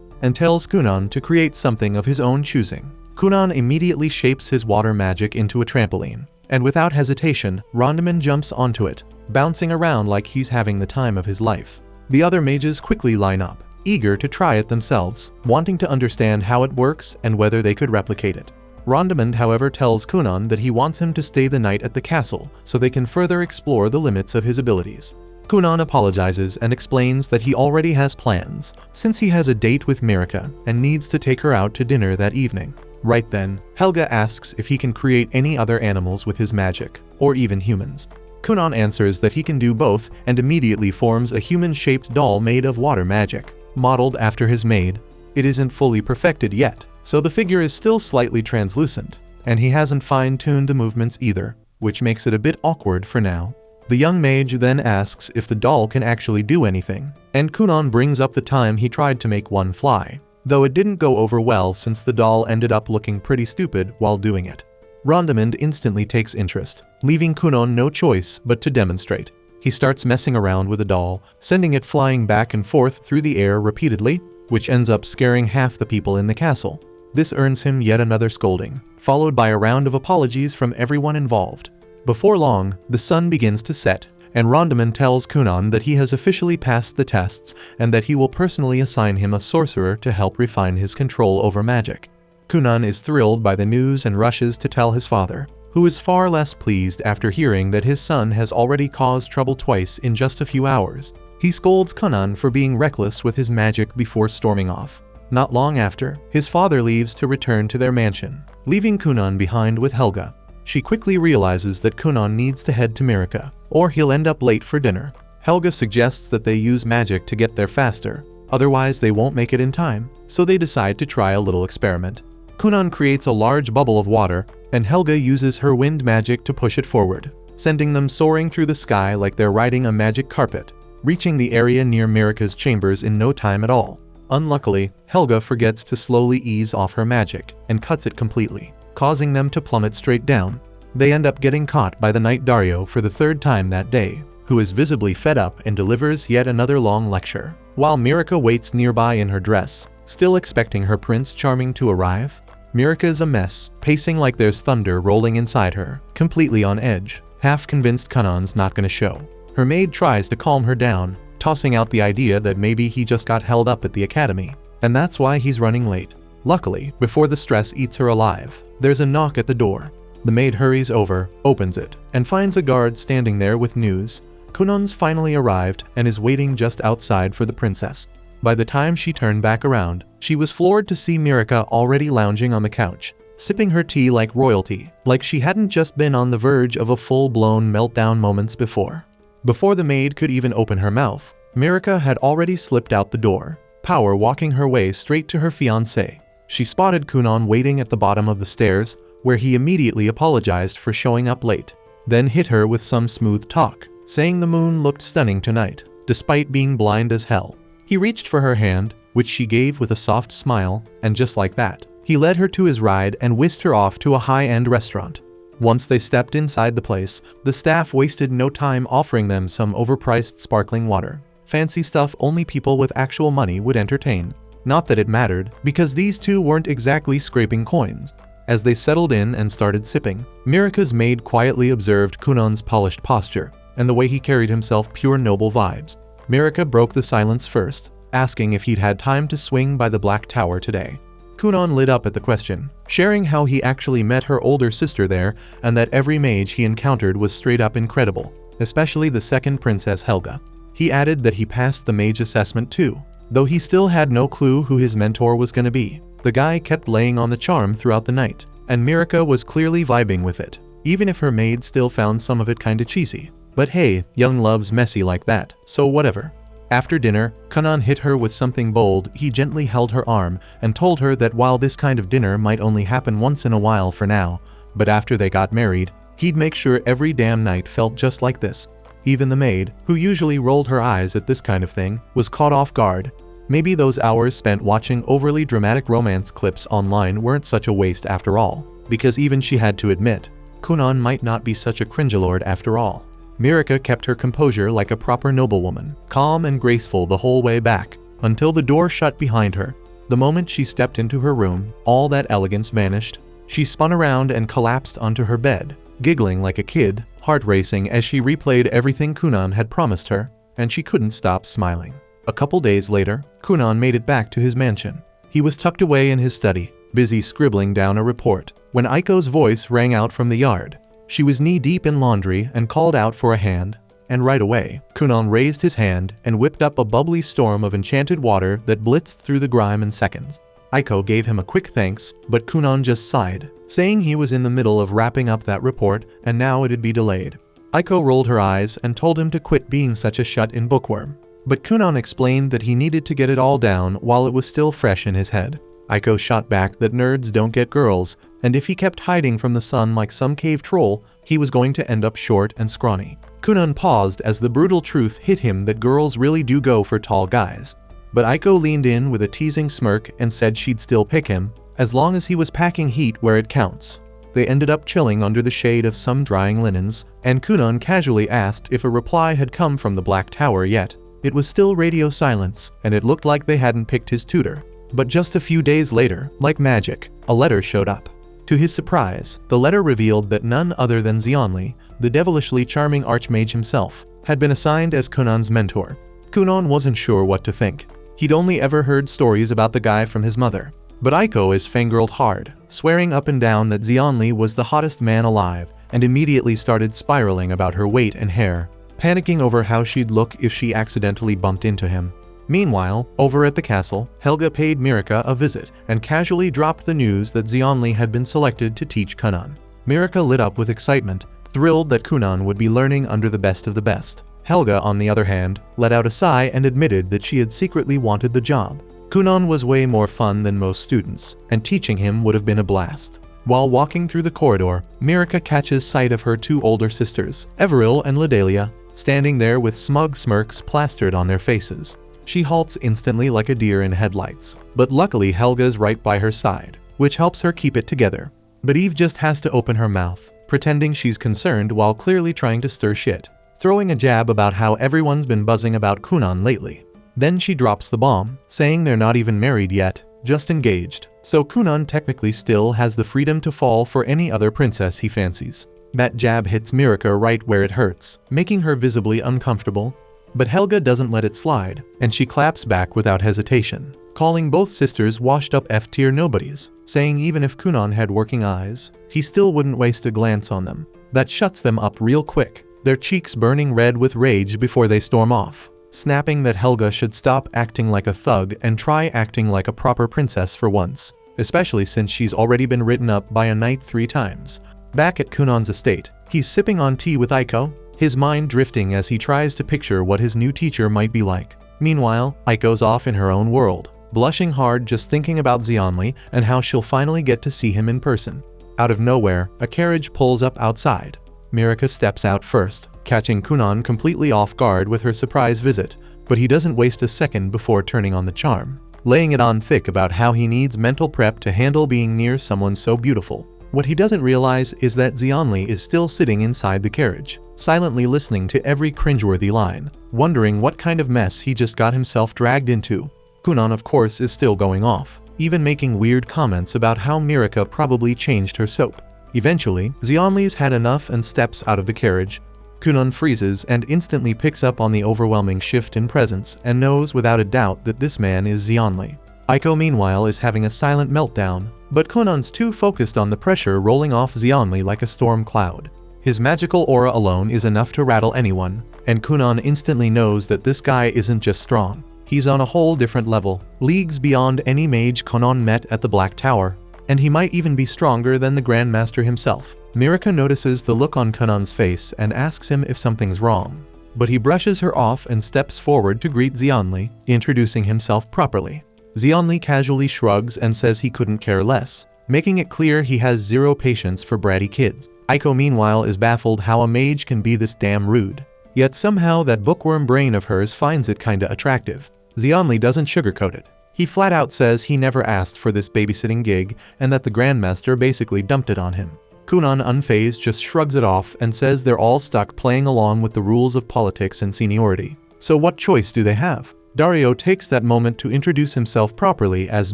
and tells Kunon to create something of his own choosing. Kunon immediately shapes his water magic into a trampoline, and without hesitation, Rondamond jumps onto it, bouncing around like he's having the time of his life. The other mages quickly line up, eager to try it themselves, wanting to understand how it works and whether they could replicate it. Rondamond, however, tells Kunon that he wants him to stay the night at the castle so they can further explore the limits of his abilities. Kunon apologizes and explains that he already has plans, since he has a date with Mirika and needs to take her out to dinner that evening. Right then, Helga asks if he can create any other animals with his magic, or even humans. Kunon answers that he can do both and immediately forms a human-shaped doll made of water magic, modeled after his maid. It isn't fully perfected yet, so the figure is still slightly translucent, and he hasn't fine-tuned the movements either, which makes it a bit awkward for now. The young mage then asks if the doll can actually do anything, and Kunon brings up the time he tried to make one fly, though it didn't go over well since the doll ended up looking pretty stupid while doing it. Rondamond instantly takes interest, leaving Kunon no choice but to demonstrate. He starts messing around with the doll, sending it flying back and forth through the air repeatedly, which ends up scaring half the people in the castle. This earns him yet another scolding, followed by a round of apologies from everyone involved. Before long, the sun begins to set, and Rondamond tells Kunon that he has officially passed the tests and that he will personally assign him a sorcerer to help refine his control over magic. Kunon is thrilled by the news and rushes to tell his father, who is far less pleased after hearing that his son has already caused trouble twice in just a few hours. He scolds Kunon for being reckless with his magic before storming off. Not long after, his father leaves to return to their mansion, leaving Kunon behind with Helga. She quickly realizes that Kunon needs to head to Mirika, or he'll end up late for dinner. Helga suggests that they use magic to get there faster, otherwise they won't make it in time, so they decide to try a little experiment. Kunon creates a large bubble of water, and Helga uses her wind magic to push it forward, sending them soaring through the sky like they're riding a magic carpet, reaching the area near Mirika's chambers in no time at all. Unluckily, Helga forgets to slowly ease off her magic and cuts it completely, causing them to plummet straight down. They end up getting caught by the Knight Dario for the third time that day, who is visibly fed up and delivers yet another long lecture, while Mirika waits nearby in her dress, still expecting her Prince Charming to arrive. Mirika is a mess, pacing like there's thunder rolling inside her, completely on edge, half convinced Kunon's not gonna show. Her maid tries to calm her down, tossing out the idea that maybe he just got held up at the academy, and that's why he's running late. Luckily, before the stress eats her alive, there's a knock at the door. The maid hurries over, opens it, and finds a guard standing there with news. Kunon's finally arrived and is waiting just outside for the princess. By the time she turned back around, she was floored to see Mirika already lounging on the couch, sipping her tea like royalty, like she hadn't just been on the verge of a full-blown meltdown moments before. Before the maid could even open her mouth, Mirika had already slipped out the door, Power walking her way straight to her fiancé. She spotted Kunon waiting at the bottom of the stairs, where he immediately apologized for showing up late, then hit her with some smooth talk, saying the moon looked stunning tonight, despite being blind as hell. He reached for her hand, which she gave with a soft smile, and just like that, he led her to his ride and whisked her off to a high-end restaurant. Once they stepped inside the place, the staff wasted no time offering them some overpriced sparkling water. Fancy stuff only people with actual money would entertain. Not that it mattered, because these two weren't exactly scraping coins. As they settled in and started sipping, Mirika's maid quietly observed Kunon's polished posture, and the way he carried himself pure noble vibes. Mirika broke the silence first, asking if he'd had time to swing by the Black Tower today. Kunon lit up at the question, sharing how he actually met her older sister there and that every mage he encountered was straight up incredible, especially the second princess Helga. He added that he passed the mage assessment too, though he still had no clue who his mentor was gonna be. The guy kept laying on the charm throughout the night, and Mirika was clearly vibing with it, even if her maid still found some of it kinda cheesy. But hey, young love's messy like that, so whatever. After dinner, Kunon hit her with something bold. He gently held her arm and told her that while this kind of dinner might only happen once in a while for now, but after they got married, he'd make sure every damn night felt just like this. Even the maid, who usually rolled her eyes at this kind of thing, was caught off guard. Maybe those hours spent watching overly dramatic romance clips online weren't such a waste after all, because even she had to admit, Kunan might not be such a cringelord after all. Mirika kept her composure like a proper noblewoman, calm and graceful the whole way back, until the door shut behind her. The moment she stepped into her room, all that elegance vanished. She spun around and collapsed onto her bed, giggling like a kid, heart racing as she replayed everything Kunan had promised her, and she couldn't stop smiling. A couple days later, Kunan made it back to his mansion. He was tucked away in his study, busy scribbling down a report, when Aiko's voice rang out from the yard. She was knee-deep in laundry and called out for a hand, and right away, Kunan raised his hand and whipped up a bubbly storm of enchanted water that blitzed through the grime in seconds. Aiko gave him a quick thanks, but Kunan just sighed, saying he was in the middle of wrapping up that report and now it'd be delayed. Aiko rolled her eyes and told him to quit being such a shut-in bookworm. But Kunan explained that he needed to get it all down while it was still fresh in his head. Aiko shot back that nerds don't get girls, and if he kept hiding from the sun like some cave troll, he was going to end up short and scrawny. Kunan paused as the brutal truth hit him that girls really do go for tall guys. But Aiko leaned in with a teasing smirk and said she'd still pick him, as long as he was packing heat where it counts. They ended up chilling under the shade of some drying linens, and Kunan casually asked if a reply had come from the Black Tower yet. It was still radio silence, and it looked like they hadn't picked his tutor. But just a few days later, like magic, a letter showed up. To his surprise, the letter revealed that none other than Xianli, the devilishly charming archmage himself, had been assigned as Kunan's mentor. Kunan wasn't sure what to think. He'd only ever heard stories about the guy from his mother. But Aiko is fangirled hard, swearing up and down that Xianli was the hottest man alive, and immediately started spiraling about her weight and hair, panicking over how she'd look if she accidentally bumped into him. Meanwhile, over at the castle, Helga paid Mirika a visit and casually dropped the news that Xianli had been selected to teach Kunan. Mirika lit up with excitement, thrilled that Kunan would be learning under the best of the best. Helga, on the other hand, let out a sigh and admitted that she had secretly wanted the job. Kunan was way more fun than most students, and teaching him would have been a blast. While walking through the corridor, Mirika catches sight of her two older sisters, Everil and Ledalia, standing there with smug smirks plastered on their faces. She halts instantly like a deer in headlights, but luckily Helga's right by her side, which helps her keep it together. But Eve just has to open her mouth, pretending she's concerned while clearly trying to stir shit, throwing a jab about how everyone's been buzzing about Kunan lately. Then she drops the bomb, saying they're not even married yet, just engaged, so Kunan technically still has the freedom to fall for any other princess he fancies. That jab hits Mirika right where it hurts, making her visibly uncomfortable. But Helga doesn't let it slide, and she claps back without hesitation, calling both sisters washed-up F-tier nobodies, saying even if Kunan had working eyes, he still wouldn't waste a glance on them. That shuts them up real quick, their cheeks burning red with rage before they storm off, snapping that Helga should stop acting like a thug and try acting like a proper princess for once, especially since she's already been written up by a knight 3 times. Back at Kunan's estate, he's sipping on tea with Aiko, his mind drifting as he tries to picture what his new teacher might be like. Meanwhile, Aiko's off in her own world, blushing hard just thinking about Xianli and how she'll finally get to see him in person. Out of nowhere, a carriage pulls up outside. Mirika steps out first, catching Kunan completely off guard with her surprise visit, but he doesn't waste a second before turning on the charm, laying it on thick about how he needs mental prep to handle being near someone so beautiful. What he doesn't realize is that Xianli is still sitting inside the carriage, silently listening to every cringeworthy line, wondering what kind of mess he just got himself dragged into. Kunan, of course, is still going off, even making weird comments about how Mirika probably changed her soap. Eventually, Xianli's had enough and steps out of the carriage. Kunan freezes and instantly picks up on the overwhelming shift in presence and knows without a doubt that this man is Xianli. Aiko, meanwhile, is having a silent meltdown, but Kunan's too focused on the pressure rolling off Xianli like a storm cloud. His magical aura alone is enough to rattle anyone, and Kunan instantly knows that this guy isn't just strong. He's on a whole different level, leagues beyond any mage Kunan met at the Black Tower, and he might even be stronger than the Grandmaster himself. Mirika notices the look on Kunan's face and asks him if something's wrong, but he brushes her off and steps forward to greet Xianli, introducing himself properly. Xianli casually shrugs and says he couldn't care less, making it clear he has zero patience for bratty kids. Aiko, meanwhile, is baffled how a mage can be this damn rude. Yet somehow that bookworm brain of hers finds it kinda attractive. Xianli doesn't sugarcoat it. He flat out says he never asked for this babysitting gig and that the Grandmaster basically dumped it on him. Kunan, unfazed, just shrugs it off and says they're all stuck playing along with the rules of politics and seniority. So what choice do they have? Dario takes that moment to introduce himself properly as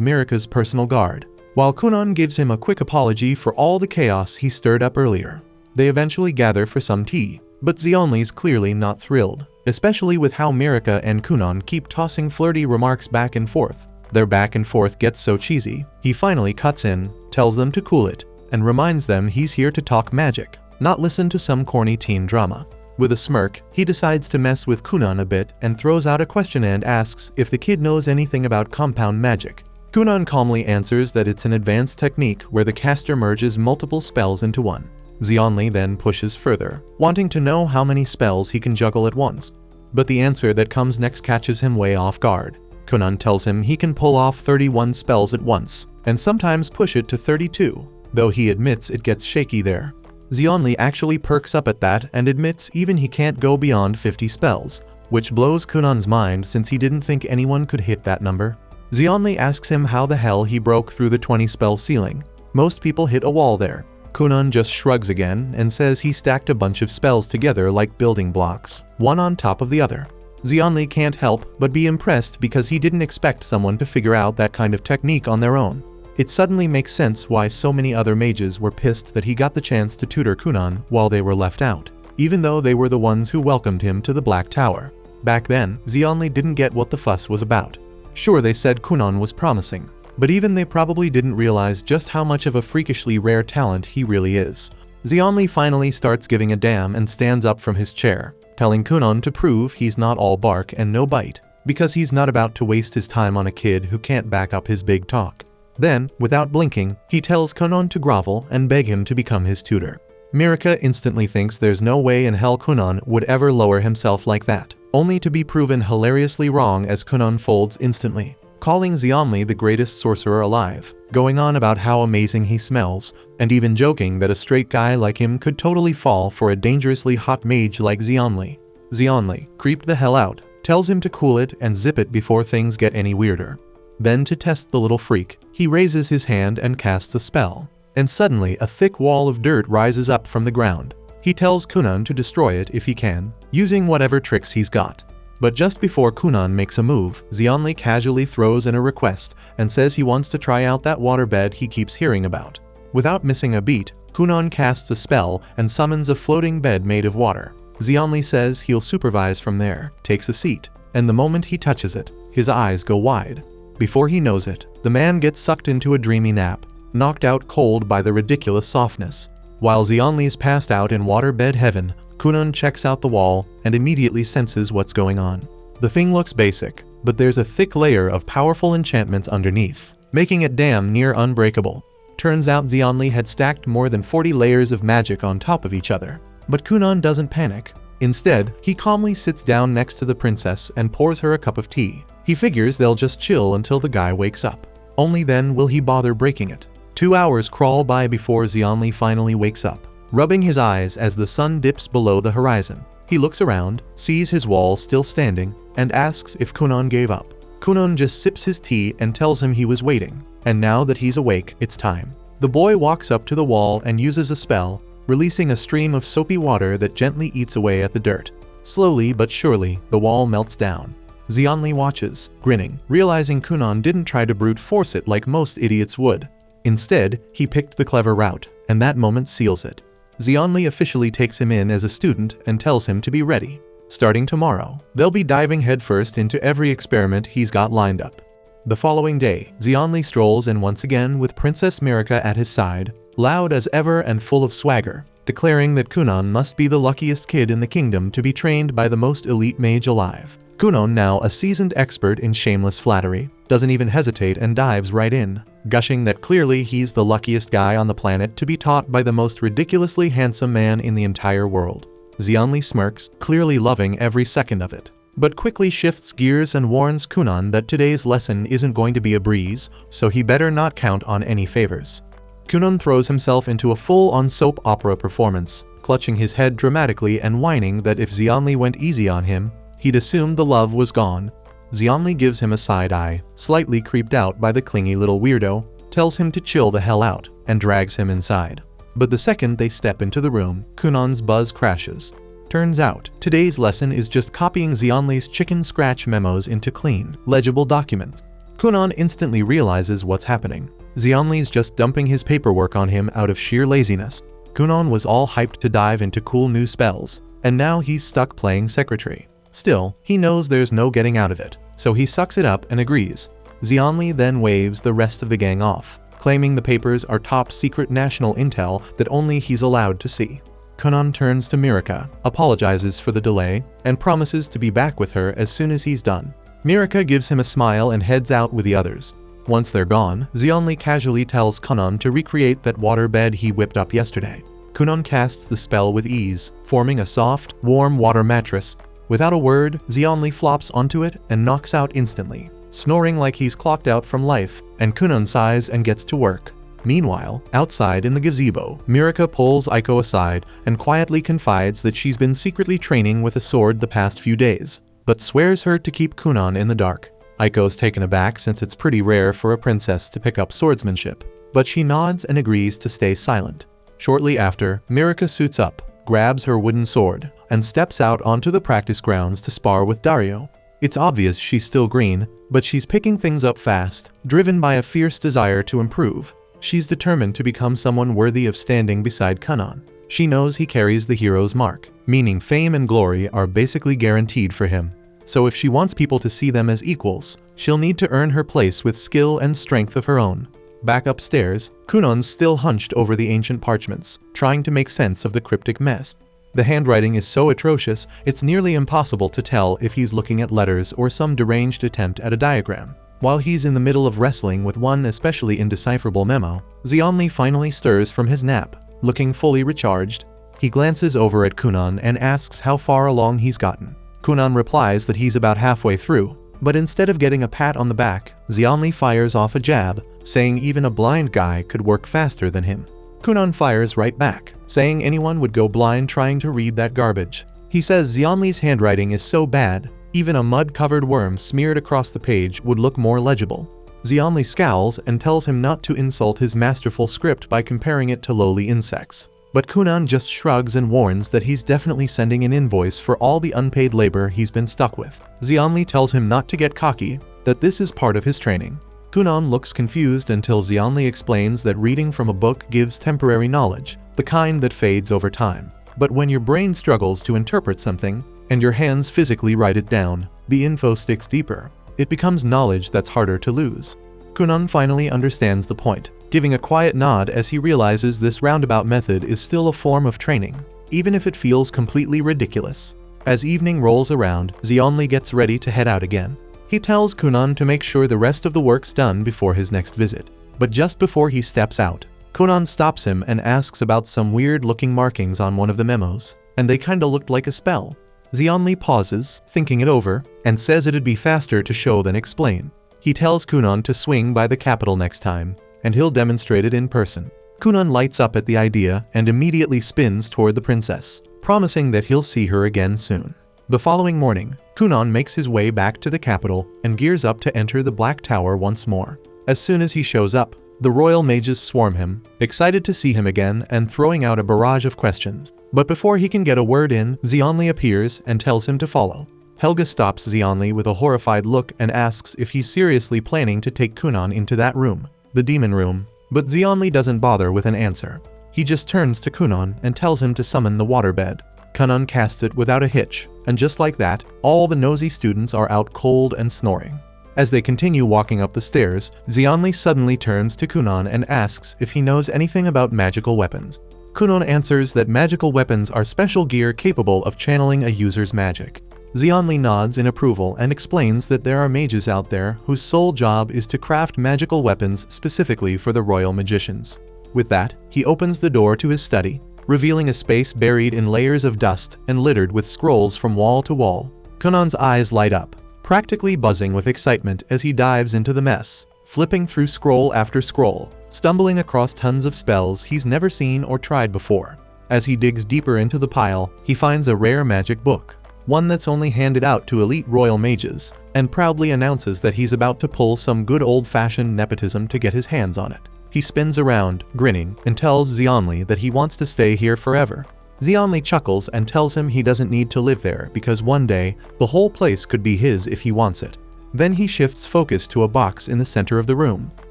Mirika's personal guard, while Kunan gives him a quick apology for all the chaos he stirred up earlier. They eventually gather for some tea, but Xianli's clearly not thrilled, especially with how Mirika and Kunan keep tossing flirty remarks back and forth. Their back and forth gets so cheesy, he finally cuts in, tells them to cool it, and reminds them he's here to talk magic, not listen to some corny teen drama. With a smirk, he decides to mess with Kunan a bit and throws out a question and asks if the kid knows anything about compound magic. Kunan calmly answers that it's an advanced technique where the caster merges multiple spells into one. Xianli then pushes further, wanting to know how many spells he can juggle at once. But the answer that comes next catches him way off guard. Kunan tells him he can pull off 31 spells at once, and sometimes push it to 32, though he admits it gets shaky there. Xianli actually perks up at that and admits even he can't go beyond 50 spells, which blows Kunan's mind since he didn't think anyone could hit that number. Xianli asks him how the hell he broke through the 20-spell ceiling. Most people hit a wall there. Kunan just shrugs again and says he stacked a bunch of spells together like building blocks, one on top of the other. Xianli can't help but be impressed because he didn't expect someone to figure out that kind of technique on their own. It suddenly makes sense why so many other mages were pissed that he got the chance to tutor Kunan while they were left out, even though they were the ones who welcomed him to the Black Tower. Back then, Xianli didn't get what the fuss was about. Sure, they said Kunan was promising, but even they probably didn't realize just how much of a freakishly rare talent he really is. Xianli finally starts giving a damn and stands up from his chair, telling Kunan to prove he's not all bark and no bite, because he's not about to waste his time on a kid who can't back up his big talk. Then, without blinking, he tells Kunan to grovel and beg him to become his tutor. Mirika instantly thinks there's no way in hell Kunan would ever lower himself like that, only to be proven hilariously wrong as Kunan folds instantly, calling Xianli the greatest sorcerer alive, going on about how amazing he smells, and even joking that a straight guy like him could totally fall for a dangerously hot mage like Xianli. Xianli, creeped the hell out, tells him to cool it and zip it before things get any weirder. Then, to test the little freak, he raises his hand and casts a spell, and suddenly a thick wall of dirt rises up from the ground. He tells Kunan to destroy it if he can, using whatever tricks he's got. But just before Kunan makes a move, Xianli casually throws in a request and says he wants to try out that waterbed he keeps hearing about. Without missing a beat, Kunan casts a spell and summons a floating bed made of water. Xianli says he'll supervise from there, takes a seat, and the moment he touches it, his eyes go wide. Before he knows it, the man gets sucked into a dreamy nap, knocked out cold by the ridiculous softness. While Xianli's passed out in waterbed heaven, Kunan checks out the wall and immediately senses what's going on. The thing looks basic, but there's a thick layer of powerful enchantments underneath, making it damn near unbreakable. Turns out Xianli had stacked more than 40 layers of magic on top of each other. But Kunan doesn't panic. Instead, he calmly sits down next to the princess and pours her a cup of tea. He figures they'll just chill until the guy wakes up. Only then will he bother breaking it. 2 hours crawl by before Xianli finally wakes up, rubbing his eyes as the sun dips below the horizon. He looks around, sees his wall still standing, and asks if Kunan gave up. Kunan just sips his tea and tells him he was waiting, and now that he's awake, it's time. The boy walks up to the wall and uses a spell, releasing a stream of soapy water that gently eats away at the dirt. Slowly but surely, the wall melts down. Xianli watches, grinning, realizing Kunan didn't try to brute force it like most idiots would. Instead, he picked the clever route, and that moment seals it. Xianli officially takes him in as a student and tells him to be ready. Starting tomorrow, they'll be diving headfirst into every experiment he's got lined up. The following day, Xianli strolls in once again with Princess Mirika at his side, loud as ever and full of swagger, declaring that Kunan must be the luckiest kid in the kingdom to be trained by the most elite mage alive. Kunan, now a seasoned expert in shameless flattery, doesn't even hesitate and dives right in, gushing that clearly he's the luckiest guy on the planet to be taught by the most ridiculously handsome man in the entire world. Xianli smirks, clearly loving every second of it, but quickly shifts gears and warns Kunan that today's lesson isn't going to be a breeze, so he better not count on any favors. Kunan throws himself into a full-on soap opera performance, clutching his head dramatically and whining that if Xianli went easy on him, he'd assumed the love was gone. Xianli gives him a side eye, slightly creeped out by the clingy little weirdo, tells him to chill the hell out, and drags him inside. But the second they step into the room, Kunon's buzz crashes. Turns out, today's lesson is just copying Xianli's chicken scratch memos into clean, legible documents. Kunon instantly realizes what's happening. Xianli's just dumping his paperwork on him out of sheer laziness. Kunon was all hyped to dive into cool new spells, and now he's stuck playing secretary. Still, he knows there's no getting out of it, so he sucks it up and agrees. Xianli then waves the rest of the gang off, claiming the papers are top secret national intel that only he's allowed to see. Kunon turns to Mirika, apologizes for the delay, and promises to be back with her as soon as he's done. Mirika gives him a smile and heads out with the others. Once they're gone, Xianli casually tells Kunon to recreate that water bed he whipped up yesterday. Kunon casts the spell with ease, forming a soft, warm water mattress. Without a word, Xianli flops onto it and knocks out instantly, snoring like he's clocked out from life, and Kunon sighs and gets to work. Meanwhile, outside in the gazebo, Mirika pulls Aiko aside and quietly confides that she's been secretly training with a sword the past few days, but swears her to keep Kunon in the dark. Aiko's taken aback since it's pretty rare for a princess to pick up swordsmanship, but she nods and agrees to stay silent. Shortly after, Mirika suits up, grabs her wooden sword, and steps out onto the practice grounds to spar with Dario. It's obvious she's still green, but she's picking things up fast, driven by a fierce desire to improve. She's determined to become someone worthy of standing beside Kunon. She knows he carries the hero's mark, meaning fame and glory are basically guaranteed for him. So if she wants people to see them as equals, she'll need to earn her place with skill and strength of her own. Back upstairs, Kunon's still hunched over the ancient parchments, trying to make sense of the cryptic mess. The handwriting is so atrocious, it's nearly impossible to tell if he's looking at letters or some deranged attempt at a diagram. While he's in the middle of wrestling with one especially indecipherable memo, Xianli finally stirs from his nap, looking fully recharged. He glances over at Kunon and asks how far along he's gotten. Kunon replies that he's about halfway through, but instead of getting a pat on the back, Xianli fires off a jab, saying even a blind guy could work faster than him. Kunon fires right back, saying anyone would go blind trying to read that garbage. He says Xianli's handwriting is so bad, even a mud-covered worm smeared across the page would look more legible. Xianli scowls and tells him not to insult his masterful script by comparing it to lowly insects. But Kunon just shrugs and warns that he's definitely sending an invoice for all the unpaid labor he's been stuck with. Xianli tells him not to get cocky, that this is part of his training. Kunon looks confused until Xianli explains that reading from a book gives temporary knowledge, the kind that fades over time. But when your brain struggles to interpret something, and your hands physically write it down, the info sticks deeper. It becomes knowledge that's harder to lose. Kunon finally understands the point, giving a quiet nod as he realizes this roundabout method is still a form of training, even if it feels completely ridiculous. As evening rolls around, Xianli gets ready to head out again. He tells Kunon to make sure the rest of the work's done before his next visit. But just before he steps out, Kunon stops him and asks about some weird-looking markings on one of the memos, and they kinda looked like a spell. Xianli pauses, thinking it over, and says it'd be faster to show than explain. He tells Kunon to swing by the capital next time, and he'll demonstrate it in person. Kunon lights up at the idea and immediately spins toward the princess, promising that he'll see her again soon. The following morning, Kunon makes his way back to the capital and gears up to enter the Black Tower once more. As soon as he shows up, the royal mages swarm him, excited to see him again and throwing out a barrage of questions. But before he can get a word in, Xianli appears and tells him to follow. Helga stops Xianli with a horrified look and asks if he's seriously planning to take Kunon into that room, the demon room, but Xianli doesn't bother with an answer. He just turns to Kunon and tells him to summon the waterbed. Kunon casts it without a hitch, and just like that, all the nosy students are out cold and snoring. As they continue walking up the stairs, Xianli suddenly turns to Kunon and asks if he knows anything about magical weapons. Kunon answers that magical weapons are special gear capable of channeling a user's magic. Xianli nods in approval and explains that there are mages out there whose sole job is to craft magical weapons specifically for the royal magicians. With that, he opens the door to his study, revealing a space buried in layers of dust and littered with scrolls from wall to wall. Kunon's eyes light up, practically buzzing with excitement as he dives into the mess, flipping through scroll after scroll, stumbling across tons of spells he's never seen or tried before. As he digs deeper into the pile, he finds a rare magic book. one that's only handed out to elite royal mages, and proudly announces that he's about to pull some good old-fashioned nepotism to get his hands on it. He spins around, grinning, and tells Xianli that he wants to stay here forever. Xianli chuckles and tells him he doesn't need to live there because one day, the whole place could be his if he wants it. Then he shifts focus to a box in the center of the room,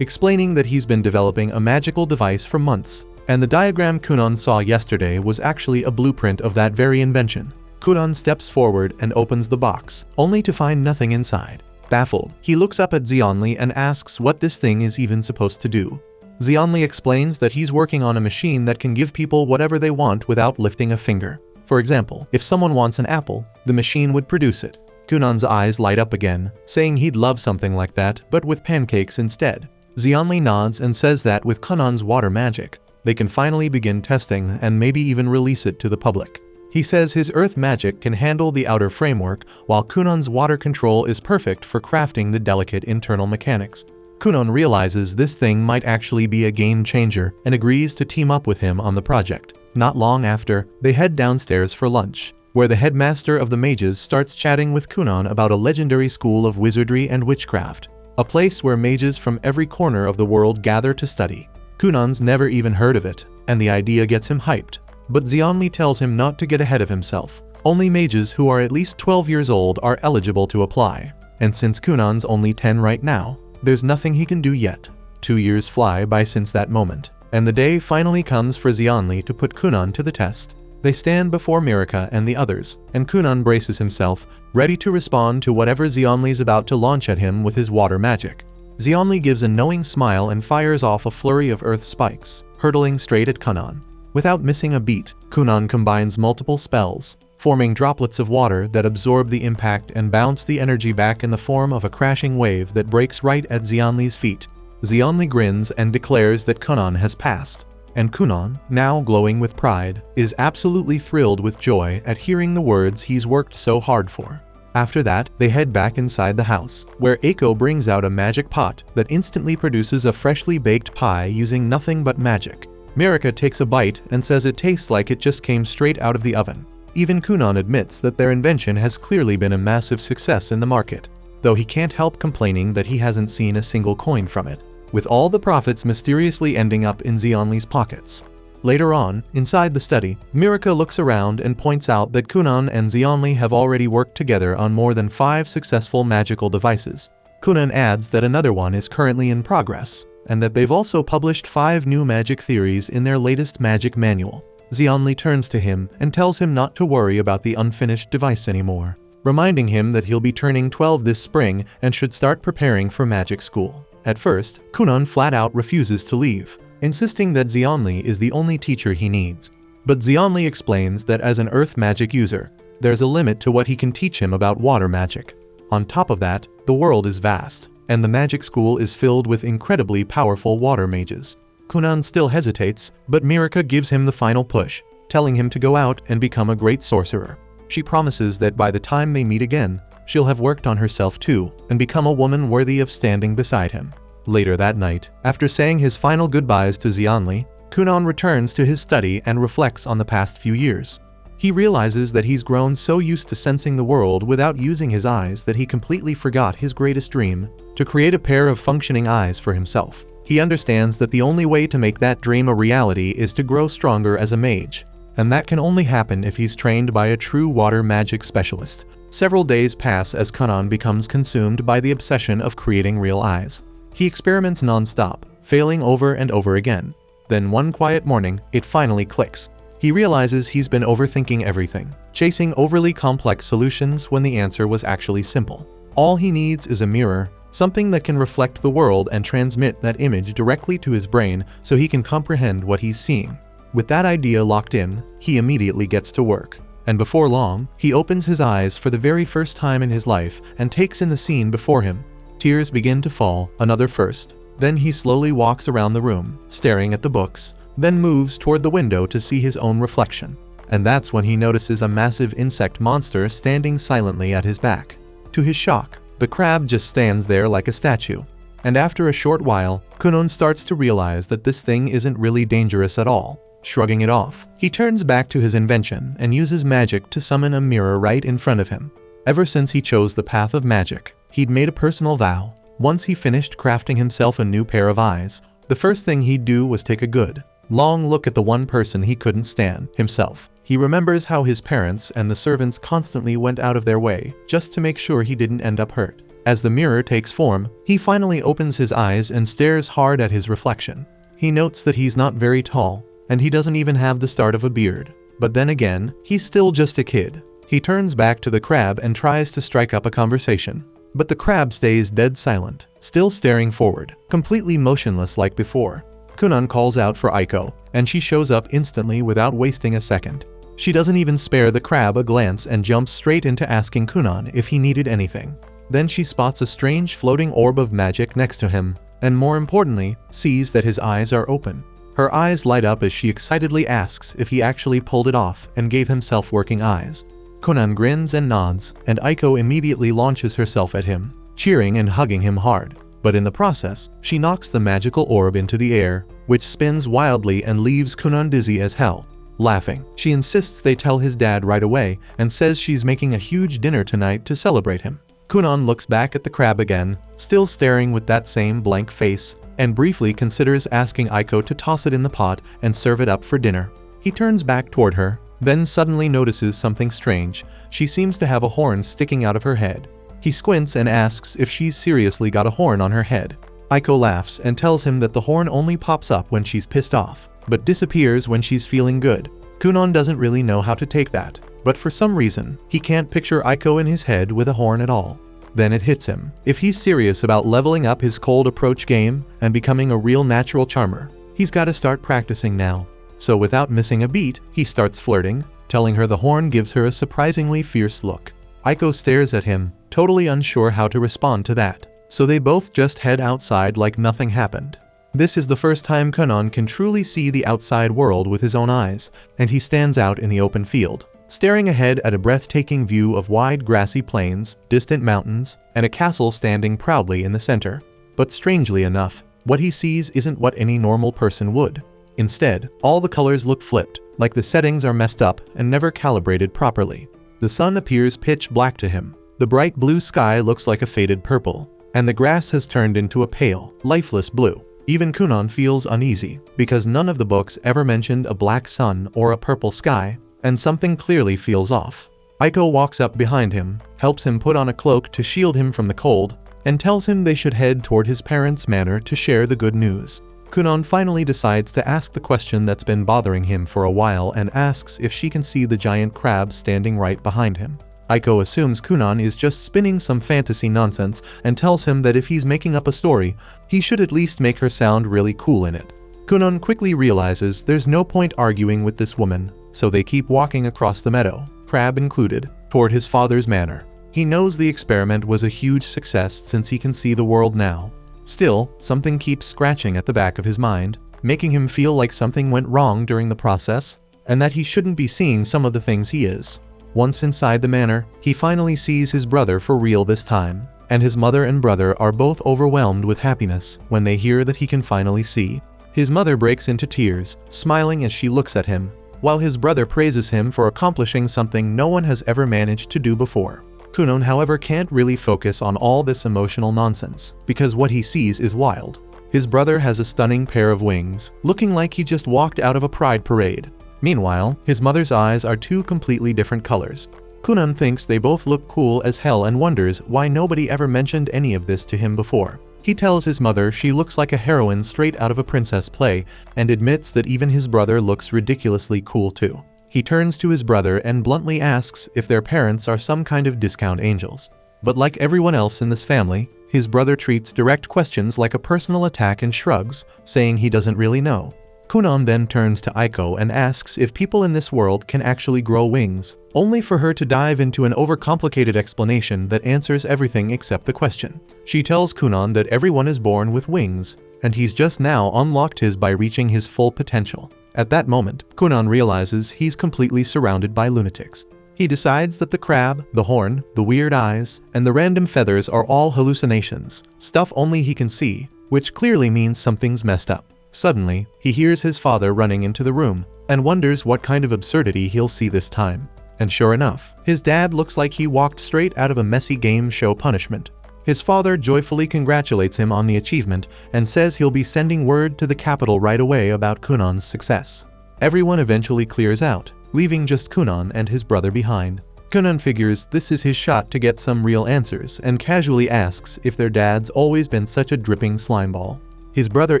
explaining that he's been developing a magical device for months, and the diagram Kunon saw yesterday was actually a blueprint of that very invention. Kunon steps forward and opens the box, only to find nothing inside. Baffled, he looks up at Xianli and asks what this thing is even supposed to do. Xianli explains that he's working on a machine that can give people whatever they want without lifting a finger. For example, if someone wants an apple, the machine would produce it. Kunon's eyes light up again, saying he'd love something like that, but with pancakes instead. Xianli nods and says that with Kunon's water magic, they can finally begin testing and maybe even release it to the public. He says his earth magic can handle the outer framework, while Kunon's water control is perfect for crafting the delicate internal mechanics. Kunon realizes this thing might actually be a game changer and agrees to team up with him on the project. Not long after, they head downstairs for lunch, where the headmaster of the mages starts chatting with Kunon about a legendary school of wizardry and witchcraft, a place where mages from every corner of the world gather to study. Kunon's never even heard of it, and the idea gets him hyped. But Xianli tells him not to get ahead of himself. Only mages who are at least 12 years old are eligible to apply, and since Kunon's only 10 right now, there's nothing he can do yet. 2 years fly by since that moment, and the day finally comes for Xianli to put Kunon to the test. They stand before Mirika and the others, and Kunon braces himself, ready to respond to whatever Xianli's about to launch at him with his water magic. Xianli gives a knowing smile and fires off a flurry of earth spikes, hurtling straight at Kunon. Without missing a beat, Kunon combines multiple spells, forming droplets of water that absorb the impact and bounce the energy back in the form of a crashing wave that breaks right at Xianli's feet. Xianli grins and declares that Kunon has passed, and Kunon, now glowing with pride, is absolutely thrilled with joy at hearing the words he's worked so hard for. After that, they head back inside the house, where Eiko brings out a magic pot that instantly produces a freshly baked pie using nothing but magic. Mirika takes a bite and says it tastes like it just came straight out of the oven. Even Kunon admits that their invention has clearly been a massive success in the market, though he can't help complaining that he hasn't seen a single coin from it, with all the profits mysteriously ending up in Xianli's pockets. Later on, inside the study, Mirika looks around and points out that Kunon and Xianli have already worked together on more than 5 successful magical devices. Kunon adds that another one is currently in progress, and that they've also published 5 new magic theories in their latest magic manual. Xianli turns to him and tells him not to worry about the unfinished device anymore, reminding him that he'll be turning 12 this spring and should start preparing for magic school. At first, Kunon flat out refuses to leave, insisting that Xianli is the only teacher he needs. But Xianli explains that as an earth magic user, there's a limit to what he can teach him about water magic. On top of that, the world is vast, and the magic school is filled with incredibly powerful water mages. Kunon still hesitates, but Mirika gives him the final push, telling him to go out and become a great sorcerer. She promises that by the time they meet again, she'll have worked on herself too, and become a woman worthy of standing beside him. Later that night, after saying his final goodbyes to Xianli, Kunon returns to his study and reflects on the past few years. He realizes that he's grown so used to sensing the world without using his eyes that he completely forgot his greatest dream, to create a pair of functioning eyes for himself. He understands that the only way to make that dream a reality is to grow stronger as a mage, and that can only happen if he's trained by a true water magic specialist. Several days pass as Kunon becomes consumed by the obsession of creating real eyes. He experiments non-stop, failing over and over again. Then one quiet morning, it finally clicks. He realizes he's been overthinking everything, chasing overly complex solutions when the answer was actually simple. All he needs is a mirror, something that can reflect the world and transmit that image directly to his brain so he can comprehend what he's seeing. With that idea locked in, he immediately gets to work. And before long, he opens his eyes for the very first time in his life and takes in the scene before him. Tears begin to fall, another first. Then he slowly walks around the room, staring at the books, then moves toward the window to see his own reflection. And that's when he notices a massive insect monster standing silently at his back. To his shock, the crab just stands there like a statue. And after a short while, Kunon starts to realize that this thing isn't really dangerous at all. shrugging it off. He turns back to his invention and uses magic to summon a mirror right in front of him. Ever since he chose the path of magic, he'd made a personal vow. Once he finished crafting himself a new pair of eyes, the first thing he'd do was take a good, long look at the one person he couldn't stand, himself. He remembers how his parents and the servants constantly went out of their way just to make sure he didn't end up hurt. As the mirror takes form, he finally opens his eyes and stares hard at his reflection. He notes that he's not very tall, and he doesn't even have the start of a beard. But then again, he's still just a kid. He turns back to the crab and tries to strike up a conversation. But the crab stays dead silent, still staring forward, completely motionless like before. Kunan calls out for Aiko, and she shows up instantly without wasting a second. She doesn't even spare the crab a glance and jumps straight into asking Kunan if he needed anything. Then she spots a strange floating orb of magic next to him, and more importantly, sees that his eyes are open. Her eyes light up as she excitedly asks if he actually pulled it off and gave himself working eyes. Kunan grins and nods, and Aiko immediately launches herself at him, cheering and hugging him hard. But in the process, she knocks the magical orb into the air, which spins wildly and leaves Kunan dizzy as hell. Laughing, she insists they tell his dad right away and says she's making a huge dinner tonight to celebrate him. Kunan looks back at the crab again, still staring with that same blank face, and briefly considers asking Aiko to toss it in the pot and serve it up for dinner. He turns back toward her, then suddenly notices something strange. She seems to have a horn sticking out of her head. He squints and asks if she's seriously got a horn on her head. Aiko laughs and tells him that the horn only pops up when she's pissed off, but disappears when she's feeling good. Kunan doesn't really know how to take that, but for some reason, he can't picture Aiko in his head with a horn at all. Then it hits him. If he's serious about leveling up his cold approach game and becoming a real natural charmer, he's got to start practicing now. So without missing a beat, he starts flirting, telling her the horn gives her a surprisingly fierce look. Aiko stares at him, totally unsure how to respond to that. So they both just head outside like nothing happened. This is the first time Kunan can truly see the outside world with his own eyes, and he stands out in the open field, staring ahead at a breathtaking view of wide grassy plains, distant mountains, and a castle standing proudly in the center. But strangely enough, what he sees isn't what any normal person would. Instead, all the colors look flipped, like the settings are messed up and never calibrated properly. The sun appears pitch black to him. The bright blue sky looks like a faded purple, and the grass has turned into a pale, lifeless blue. Even Kunan feels uneasy, because none of the books ever mentioned a black sun or a purple sky, and something clearly feels off. Aiko walks up behind him, helps him put on a cloak to shield him from the cold, and tells him they should head toward his parents' manor to share the good news. Kunan finally decides to ask the question that's been bothering him for a while and asks if she can see the giant crab standing right behind him. Aiko assumes Kunan is just spinning some fantasy nonsense and tells him that if he's making up a story, he should at least make her sound really cool in it. Kunan quickly realizes there's no point arguing with this woman, so they keep walking across the meadow, crab included, toward his father's manor. He knows the experiment was a huge success since he can see the world now. Still, something keeps scratching at the back of his mind, making him feel like something went wrong during the process, and that he shouldn't be seeing some of the things he is. Once inside the manor, he finally sees his brother for real this time, and his mother and brother are both overwhelmed with happiness when they hear that he can finally see. His mother breaks into tears, smiling as she looks at him, while his brother praises him for accomplishing something no one has ever managed to do before. Kunan, however, can't really focus on all this emotional nonsense, because what he sees is wild. His brother has a stunning pair of wings, looking like he just walked out of a pride parade. Meanwhile, his mother's eyes are two completely different colors. Kunan thinks they both look cool as hell and wonders why nobody ever mentioned any of this to him before. He tells his mother she looks like a heroine straight out of a princess play, and admits that even his brother looks ridiculously cool too. He turns to his brother and bluntly asks if their parents are some kind of discount angels. But like everyone else in this family, his brother treats direct questions like a personal attack and shrugs, saying he doesn't really know. Kunan then turns to Aiko and asks if people in this world can actually grow wings, only for her to dive into an overcomplicated explanation that answers everything except the question. She tells Kunan that everyone is born with wings, and he's just now unlocked his by reaching his full potential. At that moment, Kunan realizes he's completely surrounded by lunatics. He decides that the crab, the horn, the weird eyes, and the random feathers are all hallucinations, stuff only he can see, which clearly means something's messed up. Suddenly, he hears his father running into the room and wonders what kind of absurdity he'll see this time. And sure enough, his dad looks like he walked straight out of a messy game show punishment. His father joyfully congratulates him on the achievement and says he'll be sending word to the capital right away about Kunon's success. Everyone eventually clears out, leaving just Kunon and his brother behind. Kunon figures this is his shot to get some real answers and casually asks if their dad's always been such a dripping slimeball. His brother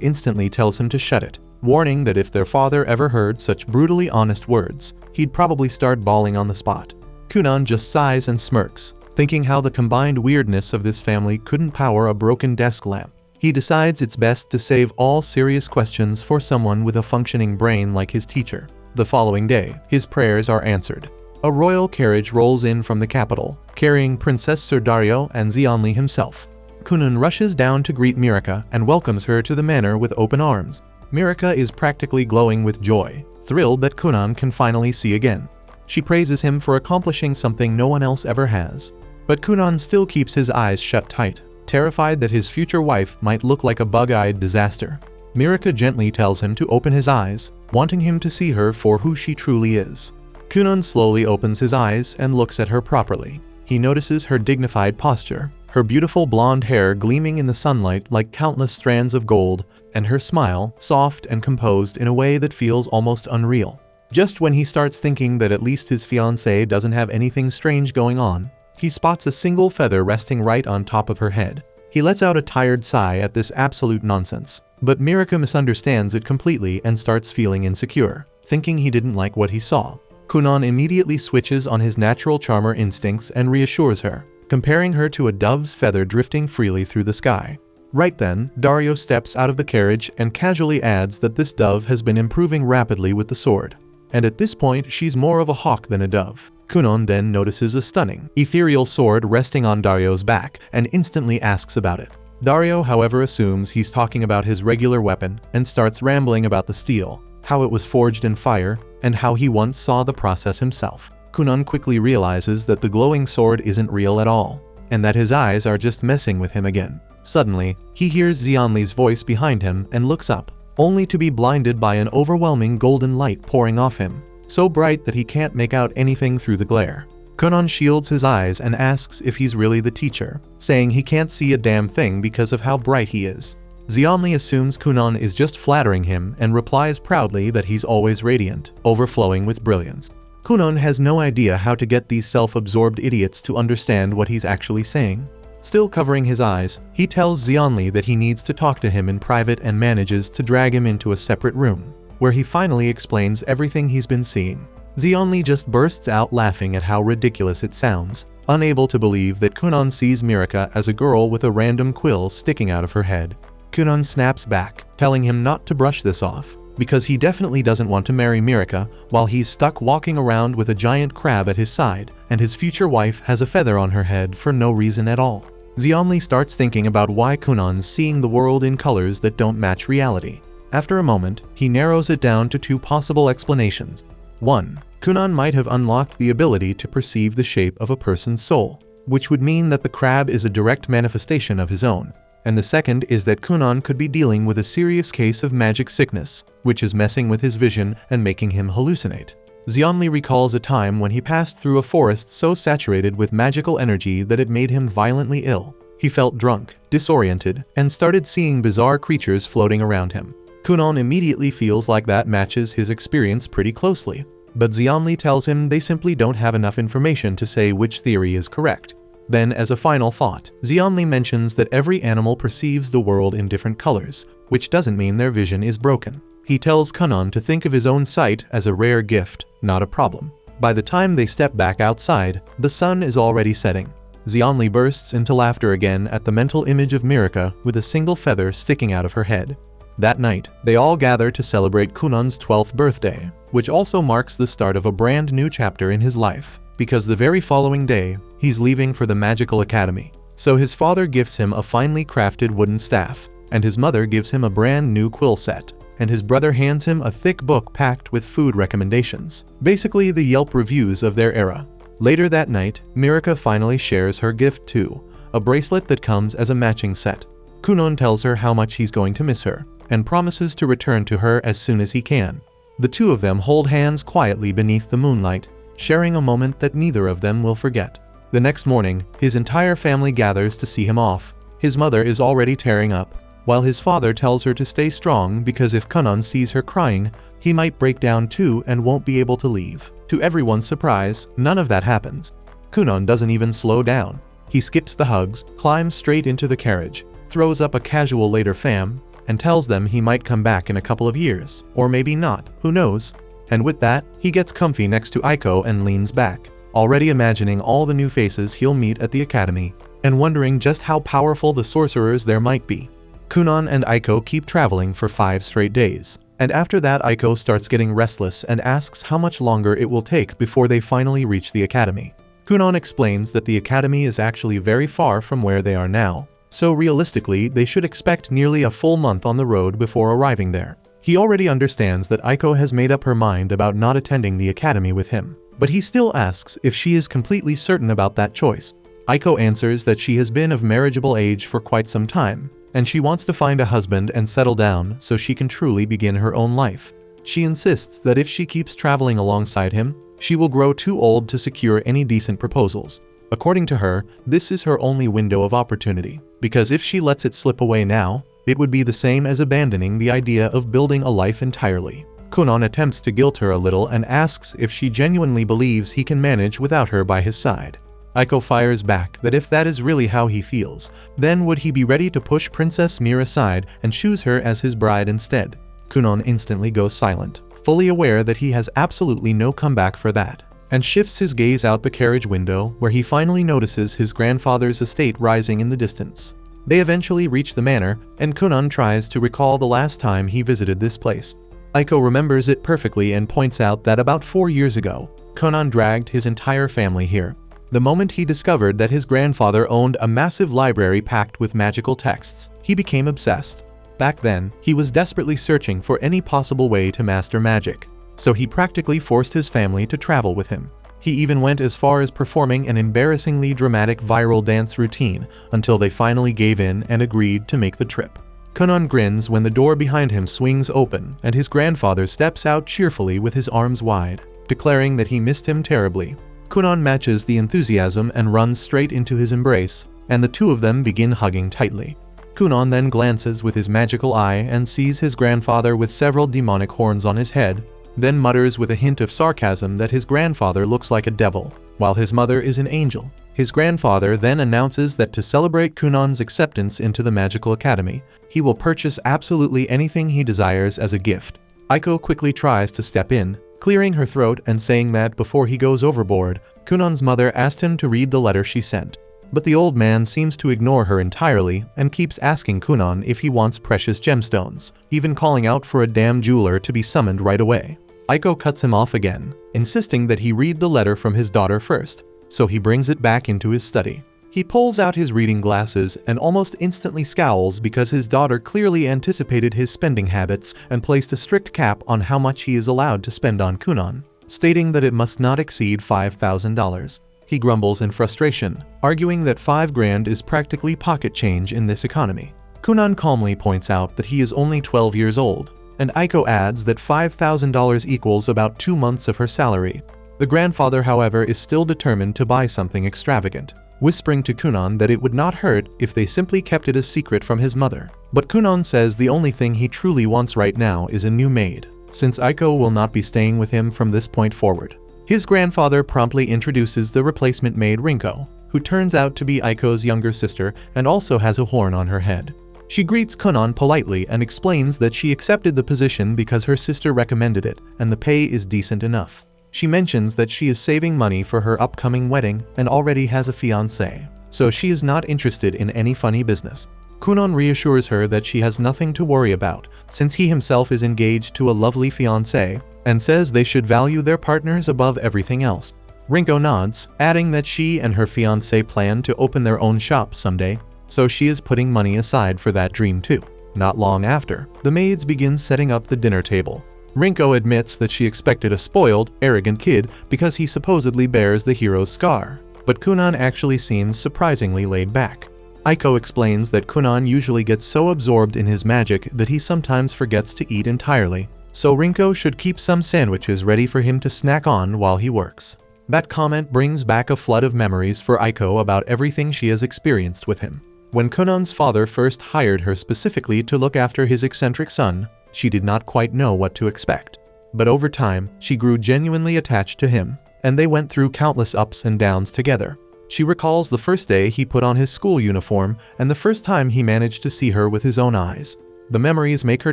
instantly tells him to shut it, warning that if their father ever heard such brutally honest words, he'd probably start bawling on the spot. Kunon just sighs and smirks, thinking how the combined weirdness of this family couldn't power a broken desk lamp. He decides it's best to save all serious questions for someone with a functioning brain like his teacher. The following day, his prayers are answered. A royal carriage rolls in from the capital, carrying Princess Sir Dario and Zeonli himself. Kunon rushes down to greet Mirika and welcomes her to the manor with open arms. Mirika is practically glowing with joy, thrilled that Kunon can finally see again. She praises him for accomplishing something no one else ever has. But Kunon still keeps his eyes shut tight, terrified that his future wife might look like a bug-eyed disaster. Mirika gently tells him to open his eyes, wanting him to see her for who she truly is. Kunon slowly opens his eyes and looks at her properly. He notices her dignified posture, her beautiful blonde hair gleaming in the sunlight like countless strands of gold, and her smile, soft and composed in a way that feels almost unreal. Just when he starts thinking that at least his fiancée doesn't have anything strange going on, he spots a single feather resting right on top of her head. He lets out a tired sigh at this absolute nonsense, but Mirika misunderstands it completely and starts feeling insecure, thinking he didn't like what he saw. Kunon immediately switches on his natural charmer instincts and reassures her, comparing her to a dove's feather drifting freely through the sky. Right then, Dario steps out of the carriage and casually adds that this dove has been improving rapidly with the sword. And at this point, she's more of a hawk than a dove. Kunon then notices a stunning, ethereal sword resting on Dario's back and instantly asks about it. Dario, however, assumes he's talking about his regular weapon and starts rambling about the steel, how it was forged in fire, and how he once saw the process himself. Kunon quickly realizes that the glowing sword isn't real at all, and that his eyes are just messing with him again. Suddenly, he hears Zeonli's voice behind him and looks up, only to be blinded by an overwhelming golden light pouring off him, so bright that he can't make out anything through the glare. Kunon shields his eyes and asks if he's really the teacher, saying he can't see a damn thing because of how bright he is. Zeonli assumes Kunon is just flattering him and replies proudly that he's always radiant, overflowing with brilliance. Kunon has no idea how to get these self-absorbed idiots to understand what he's actually saying. Still covering his eyes, he tells Zeonli that he needs to talk to him in private and manages to drag him into a separate room, where he finally explains everything he's been seeing. Zeonli just bursts out laughing at how ridiculous it sounds, unable to believe that Kunon sees Mirika as a girl with a random quill sticking out of her head. Kunon snaps back, telling him not to brush this off, because he definitely doesn't want to marry Mirika while he's stuck walking around with a giant crab at his side, and his future wife has a feather on her head for no reason at all. Zeonli starts thinking about why Kunon's seeing the world in colors that don't match reality. After a moment, he narrows it down to two possible explanations. 1. Kunon might have unlocked the ability to perceive the shape of a person's soul, which would mean that the crab is a direct manifestation of his own. And the second is that Kunon could be dealing with a serious case of magic sickness, which is messing with his vision and making him hallucinate. Zeonli recalls a time when he passed through a forest so saturated with magical energy that it made him violently ill. He felt drunk, disoriented, and started seeing bizarre creatures floating around him. Kunon immediately feels like that matches his experience pretty closely, but Zeonli tells him they simply don't have enough information to say which theory is correct. Then, as a final thought, Zeonli mentions that every animal perceives the world in different colors, which doesn't mean their vision is broken. He tells Kunon to think of his own sight as a rare gift, not a problem. By the time they step back outside, the sun is already setting. Zeonli bursts into laughter again at the mental image of Mirika with a single feather sticking out of her head. That night, they all gather to celebrate Kunon's 12th birthday, which also marks the start of a brand new chapter in his life, because the very following day, he's leaving for the magical academy. So his father gifts him a finely crafted wooden staff, and his mother gives him a brand new quill set, and his brother hands him a thick book packed with food recommendations, basically the Yelp reviews of their era. Later that night, Mirika finally shares her gift too, a bracelet that comes as a matching set. Kunon tells her how much he's going to miss her, and promises to return to her as soon as he can. The two of them hold hands quietly beneath the moonlight, sharing a moment that neither of them will forget. The next morning, his entire family gathers to see him off. His mother is already tearing up, while his father tells her to stay strong because if Kunon sees her crying, he might break down too and won't be able to leave. To everyone's surprise, none of that happens. Kunon doesn't even slow down. He skips the hugs, climbs straight into the carriage, throws up a casual later fam, and tells them he might come back in a couple of years, or maybe not, who knows. And with that, he gets comfy next to Aiko and leans back, already imagining all the new faces he'll meet at the academy, and wondering just how powerful the sorcerers there might be. Kunon and Aiko keep traveling for 5 straight days, and after that Aiko starts getting restless and asks how much longer it will take before they finally reach the academy. Kunon explains that the academy is actually very far from where they are now, so realistically they should expect nearly a full month on the road before arriving there. He already understands that Aiko has made up her mind about not attending the academy with him, but he still asks if she is completely certain about that choice. Aiko answers that she has been of marriageable age for quite some time, and she wants to find a husband and settle down so she can truly begin her own life. She insists that if she keeps traveling alongside him, she will grow too old to secure any decent proposals. According to her, this is her only window of opportunity, because if she lets it slip away now, it would be the same as abandoning the idea of building a life entirely. Kunon attempts to guilt her a little and asks if she genuinely believes he can manage without her by his side. Aiko fires back that if that is really how he feels, then would he be ready to push Princess Mir aside and choose her as his bride instead? Kunon instantly goes silent, fully aware that he has absolutely no comeback for that, and shifts his gaze out the carriage window where he finally notices his grandfather's estate rising in the distance. They eventually reach the manor, and Kunon tries to recall the last time he visited this place. Aiko remembers it perfectly and points out that about 4 years ago, Kunon dragged his entire family here. The moment he discovered that his grandfather owned a massive library packed with magical texts, he became obsessed. Back then, he was desperately searching for any possible way to master magic, so he practically forced his family to travel with him. He even went as far as performing an embarrassingly dramatic viral dance routine until they finally gave in and agreed to make the trip. Kunon grins when the door behind him swings open and his grandfather steps out cheerfully with his arms wide, declaring that he missed him terribly. Kunon matches the enthusiasm and runs straight into his embrace, and the two of them begin hugging tightly. Kunon then glances with his magical eye and sees his grandfather with several demonic horns on his head, then mutters with a hint of sarcasm that his grandfather looks like a devil, while his mother is an angel. His grandfather then announces that to celebrate Kunon's acceptance into the magical academy, he will purchase absolutely anything he desires as a gift. Aiko quickly tries to step in, clearing her throat and saying that before he goes overboard, Kunon's mother asked him to read the letter she sent. But the old man seems to ignore her entirely and keeps asking Kunon if he wants precious gemstones, even calling out for a damn jeweler to be summoned right away. Aiko cuts him off again, insisting that he read the letter from his daughter first, so he brings it back into his study. He pulls out his reading glasses and almost instantly scowls because his daughter clearly anticipated his spending habits and placed a strict cap on how much he is allowed to spend on Kunon, stating that it must not exceed $5,000. He grumbles in frustration, arguing that $5,000 is practically pocket change in this economy. Kunon calmly points out that he is only 12 years old, and Aiko adds that $5,000 equals about 2 months of her salary. The grandfather, however, is still determined to buy something extravagant, whispering to Kunon that it would not hurt if they simply kept it a secret from his mother. But Kunon says the only thing he truly wants right now is a new maid, since Aiko will not be staying with him from this point forward. His grandfather promptly introduces the replacement maid Rinko, who turns out to be Aiko's younger sister and also has a horn on her head. She greets Kunon politely and explains that she accepted the position because her sister recommended it and the pay is decent enough. She mentions that she is saving money for her upcoming wedding and already has a fiancé, so she is not interested in any funny business. Kunon reassures her that she has nothing to worry about since he himself is engaged to a lovely fiancé and says they should value their partners above everything else. Rinko nods, adding that she and her fiancé plan to open their own shop someday, so she is putting money aside for that dream too. Not long after, the maids begin setting up the dinner table. Rinko admits that she expected a spoiled, arrogant kid because he supposedly bears the hero's scar, but Kunon actually seems surprisingly laid back. Aiko explains that Kunan usually gets so absorbed in his magic that he sometimes forgets to eat entirely, so Rinko should keep some sandwiches ready for him to snack on while he works. That comment brings back a flood of memories for Aiko about everything she has experienced with him. When Kunan's father first hired her specifically to look after his eccentric son, she did not quite know what to expect. But over time, she grew genuinely attached to him, and they went through countless ups and downs together. She recalls the first day he put on his school uniform and the first time he managed to see her with his own eyes. The memories make her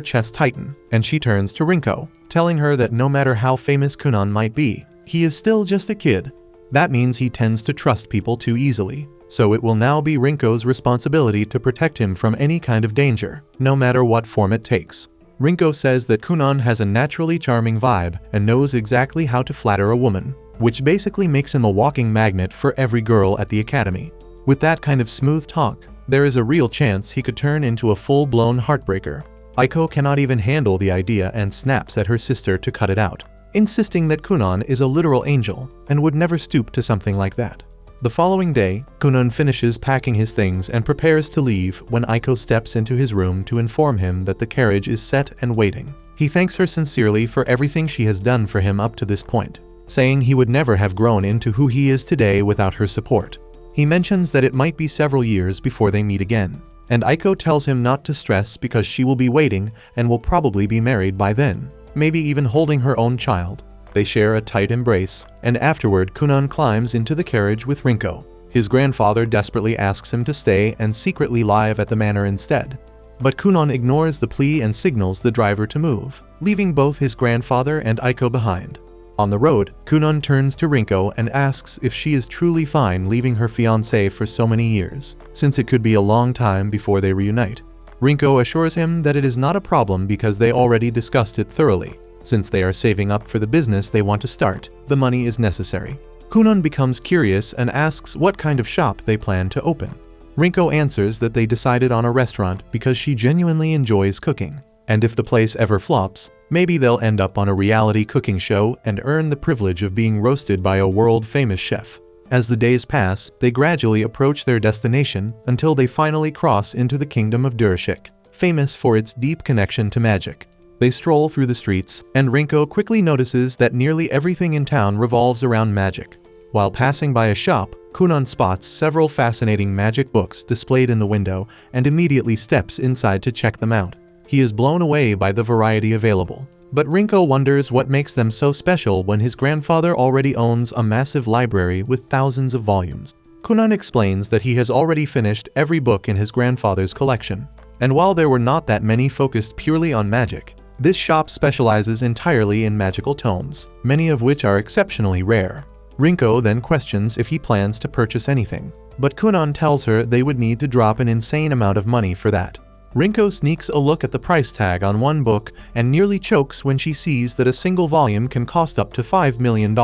chest tighten, and she turns to Rinko, telling her that no matter how famous Kunan might be, he is still just a kid. That means he tends to trust people too easily, so it will now be Rinko's responsibility to protect him from any kind of danger, no matter what form it takes. Rinko says that Kunan has a naturally charming vibe and knows exactly how to flatter a woman, which basically makes him a walking magnet for every girl at the academy. With that kind of smooth talk, there is a real chance he could turn into a full-blown heartbreaker. Aiko cannot even handle the idea and snaps at her sister to cut it out, insisting that Kunan is a literal angel and would never stoop to something like that. The following day, Kunan finishes packing his things and prepares to leave when Aiko steps into his room to inform him that the carriage is set and waiting. He thanks her sincerely for everything she has done for him up to this point, saying he would never have grown into who he is today without her support. He mentions that it might be several years before they meet again, and Aiko tells him not to stress because she will be waiting and will probably be married by then, maybe even holding her own child. They share a tight embrace, and afterward Kunan climbs into the carriage with Rinko. His grandfather desperately asks him to stay and secretly live at the manor instead. But Kunan ignores the plea and signals the driver to move, leaving both his grandfather and Aiko behind. On the road, Kunan turns to Rinko and asks if she is truly fine leaving her fiancé for so many years, since it could be a long time before they reunite. Rinko assures him that it is not a problem because they already discussed it thoroughly. Since they are saving up for the business they want to start, the money is necessary. Kunan becomes curious and asks what kind of shop they plan to open. Rinko answers that they decided on a restaurant because she genuinely enjoys cooking, and if the place ever flops, maybe they'll end up on a reality cooking show and earn the privilege of being roasted by a world-famous chef. As the days pass, they gradually approach their destination until they finally cross into the kingdom of Durashik, famous for its deep connection to magic. They stroll through the streets, and Rinko quickly notices that nearly everything in town revolves around magic. While passing by a shop, Kunan spots several fascinating magic books displayed in the window and immediately steps inside to check them out. He is blown away by the variety available. But Rinko wonders what makes them so special when his grandfather already owns a massive library with thousands of volumes. Kunan explains that he has already finished every book in his grandfather's collection. And while there were not that many focused purely on magic, this shop specializes entirely in magical tomes, many of which are exceptionally rare. Rinko then questions if he plans to purchase anything, but Kunan tells her they would need to drop an insane amount of money for that. Rinko sneaks a look at the price tag on one book and nearly chokes when she sees that a single volume can cost up to $5 million.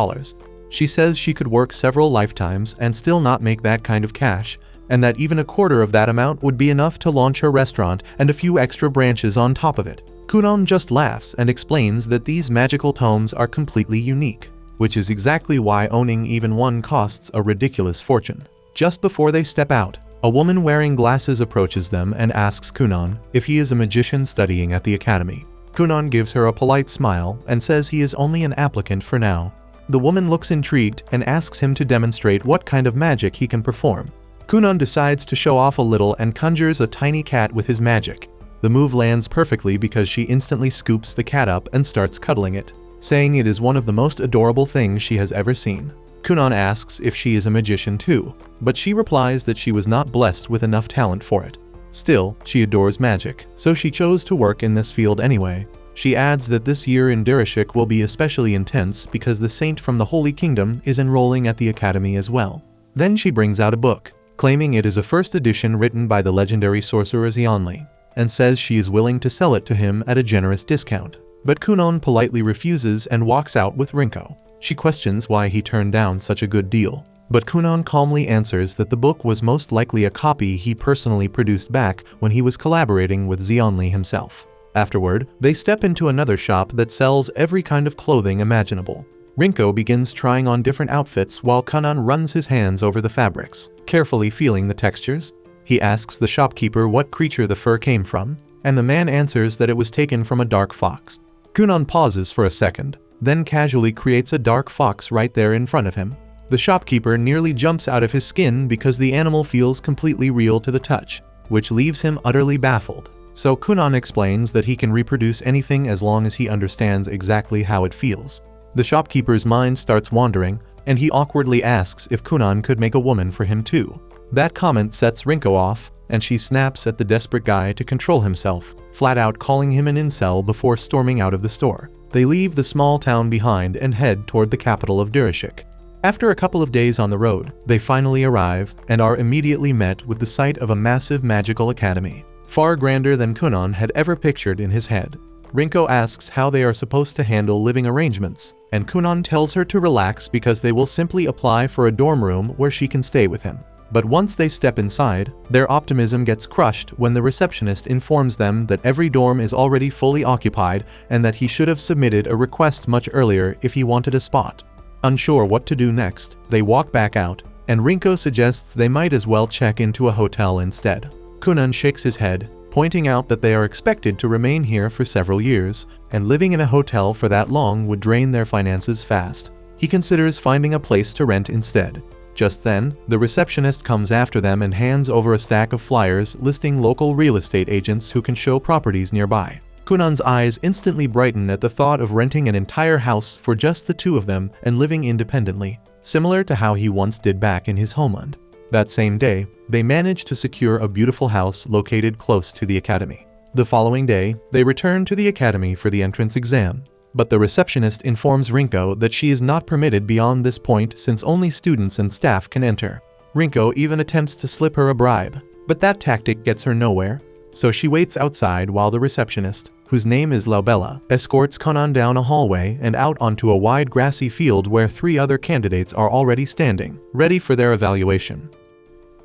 She says she could work several lifetimes and still not make that kind of cash, and that even a quarter of that amount would be enough to launch her restaurant and a few extra branches on top of it. Kunan just laughs and explains that these magical tomes are completely unique, which is exactly why owning even one costs a ridiculous fortune. Just before they step out, a woman wearing glasses approaches them and asks Kunan if he is a magician studying at the academy. Kunan gives her a polite smile and says he is only an applicant for now. The woman looks intrigued and asks him to demonstrate what kind of magic he can perform. Kunan decides to show off a little and conjures a tiny cat with his magic. The move lands perfectly because she instantly scoops the cat up and starts cuddling it, saying it is one of the most adorable things she has ever seen. Kunan asks if she is a magician too, but she replies that she was not blessed with enough talent for it. Still, she adores magic, so she chose to work in this field anyway. She adds that this year in Durashik will be especially intense because the saint from the Holy Kingdom is enrolling at the academy as well. Then she brings out a book, claiming it is a first edition written by the legendary sorcerer Zionli, and says she is willing to sell it to him at a generous discount. But Kunan politely refuses and walks out with Rinko. She questions why he turned down such a good deal, but Kunan calmly answers that the book was most likely a copy he personally produced back when he was collaborating with Zionli himself. Afterward, they step into another shop that sells every kind of clothing imaginable. Rinko begins trying on different outfits while Kunan runs his hands over the fabrics, carefully feeling the textures. He asks the shopkeeper what creature the fur came from, and the man answers that it was taken from a dark fox. Kunan pauses for a second, then casually creates a dark fox right there in front of him. The shopkeeper nearly jumps out of his skin because the animal feels completely real to the touch, which leaves him utterly baffled. So Kunan explains that he can reproduce anything as long as he understands exactly how it feels. The shopkeeper's mind starts wandering, and he awkwardly asks if Kunan could make a woman for him too. That comment sets Rinko off, and she snaps at the desperate guy to control himself, flat out calling him an incel before storming out of the store. They leave the small town behind and head toward the capital of Dirishik. After a couple of days on the road, they finally arrive and are immediately met with the sight of a massive magical academy, far grander than Kunan had ever pictured in his head. Rinko asks how they are supposed to handle living arrangements, and Kunan tells her to relax because they will simply apply for a dorm room where she can stay with him. But once they step inside, their optimism gets crushed when the receptionist informs them that every dorm is already fully occupied and that he should have submitted a request much earlier if he wanted a spot. Unsure what to do next, they walk back out, and Rinko suggests they might as well check into a hotel instead. Kunan shakes his head, pointing out that they are expected to remain here for several years, and living in a hotel for that long would drain their finances fast. He considers finding a place to rent instead. Just then, the receptionist comes after them and hands over a stack of flyers listing local real estate agents who can show properties nearby. Kunan's eyes instantly brighten at the thought of renting an entire house for just the two of them and living independently, similar to how he once did back in his homeland. That same day, they manage to secure a beautiful house located close to the academy. The following day, they return to the academy for the entrance exam, but the receptionist informs Rinko that she is not permitted beyond this point since only students and staff can enter. Rinko even attempts to slip her a bribe, but that tactic gets her nowhere, so she waits outside while the receptionist, whose name is Laubella, escorts Kunan down a hallway and out onto a wide grassy field where 3 other candidates are already standing, ready for their evaluation.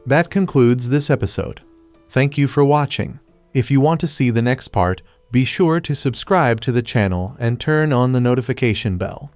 That concludes this episode. Thank you for watching. If you want to see the next part, be sure to subscribe to the channel and turn on the notification bell.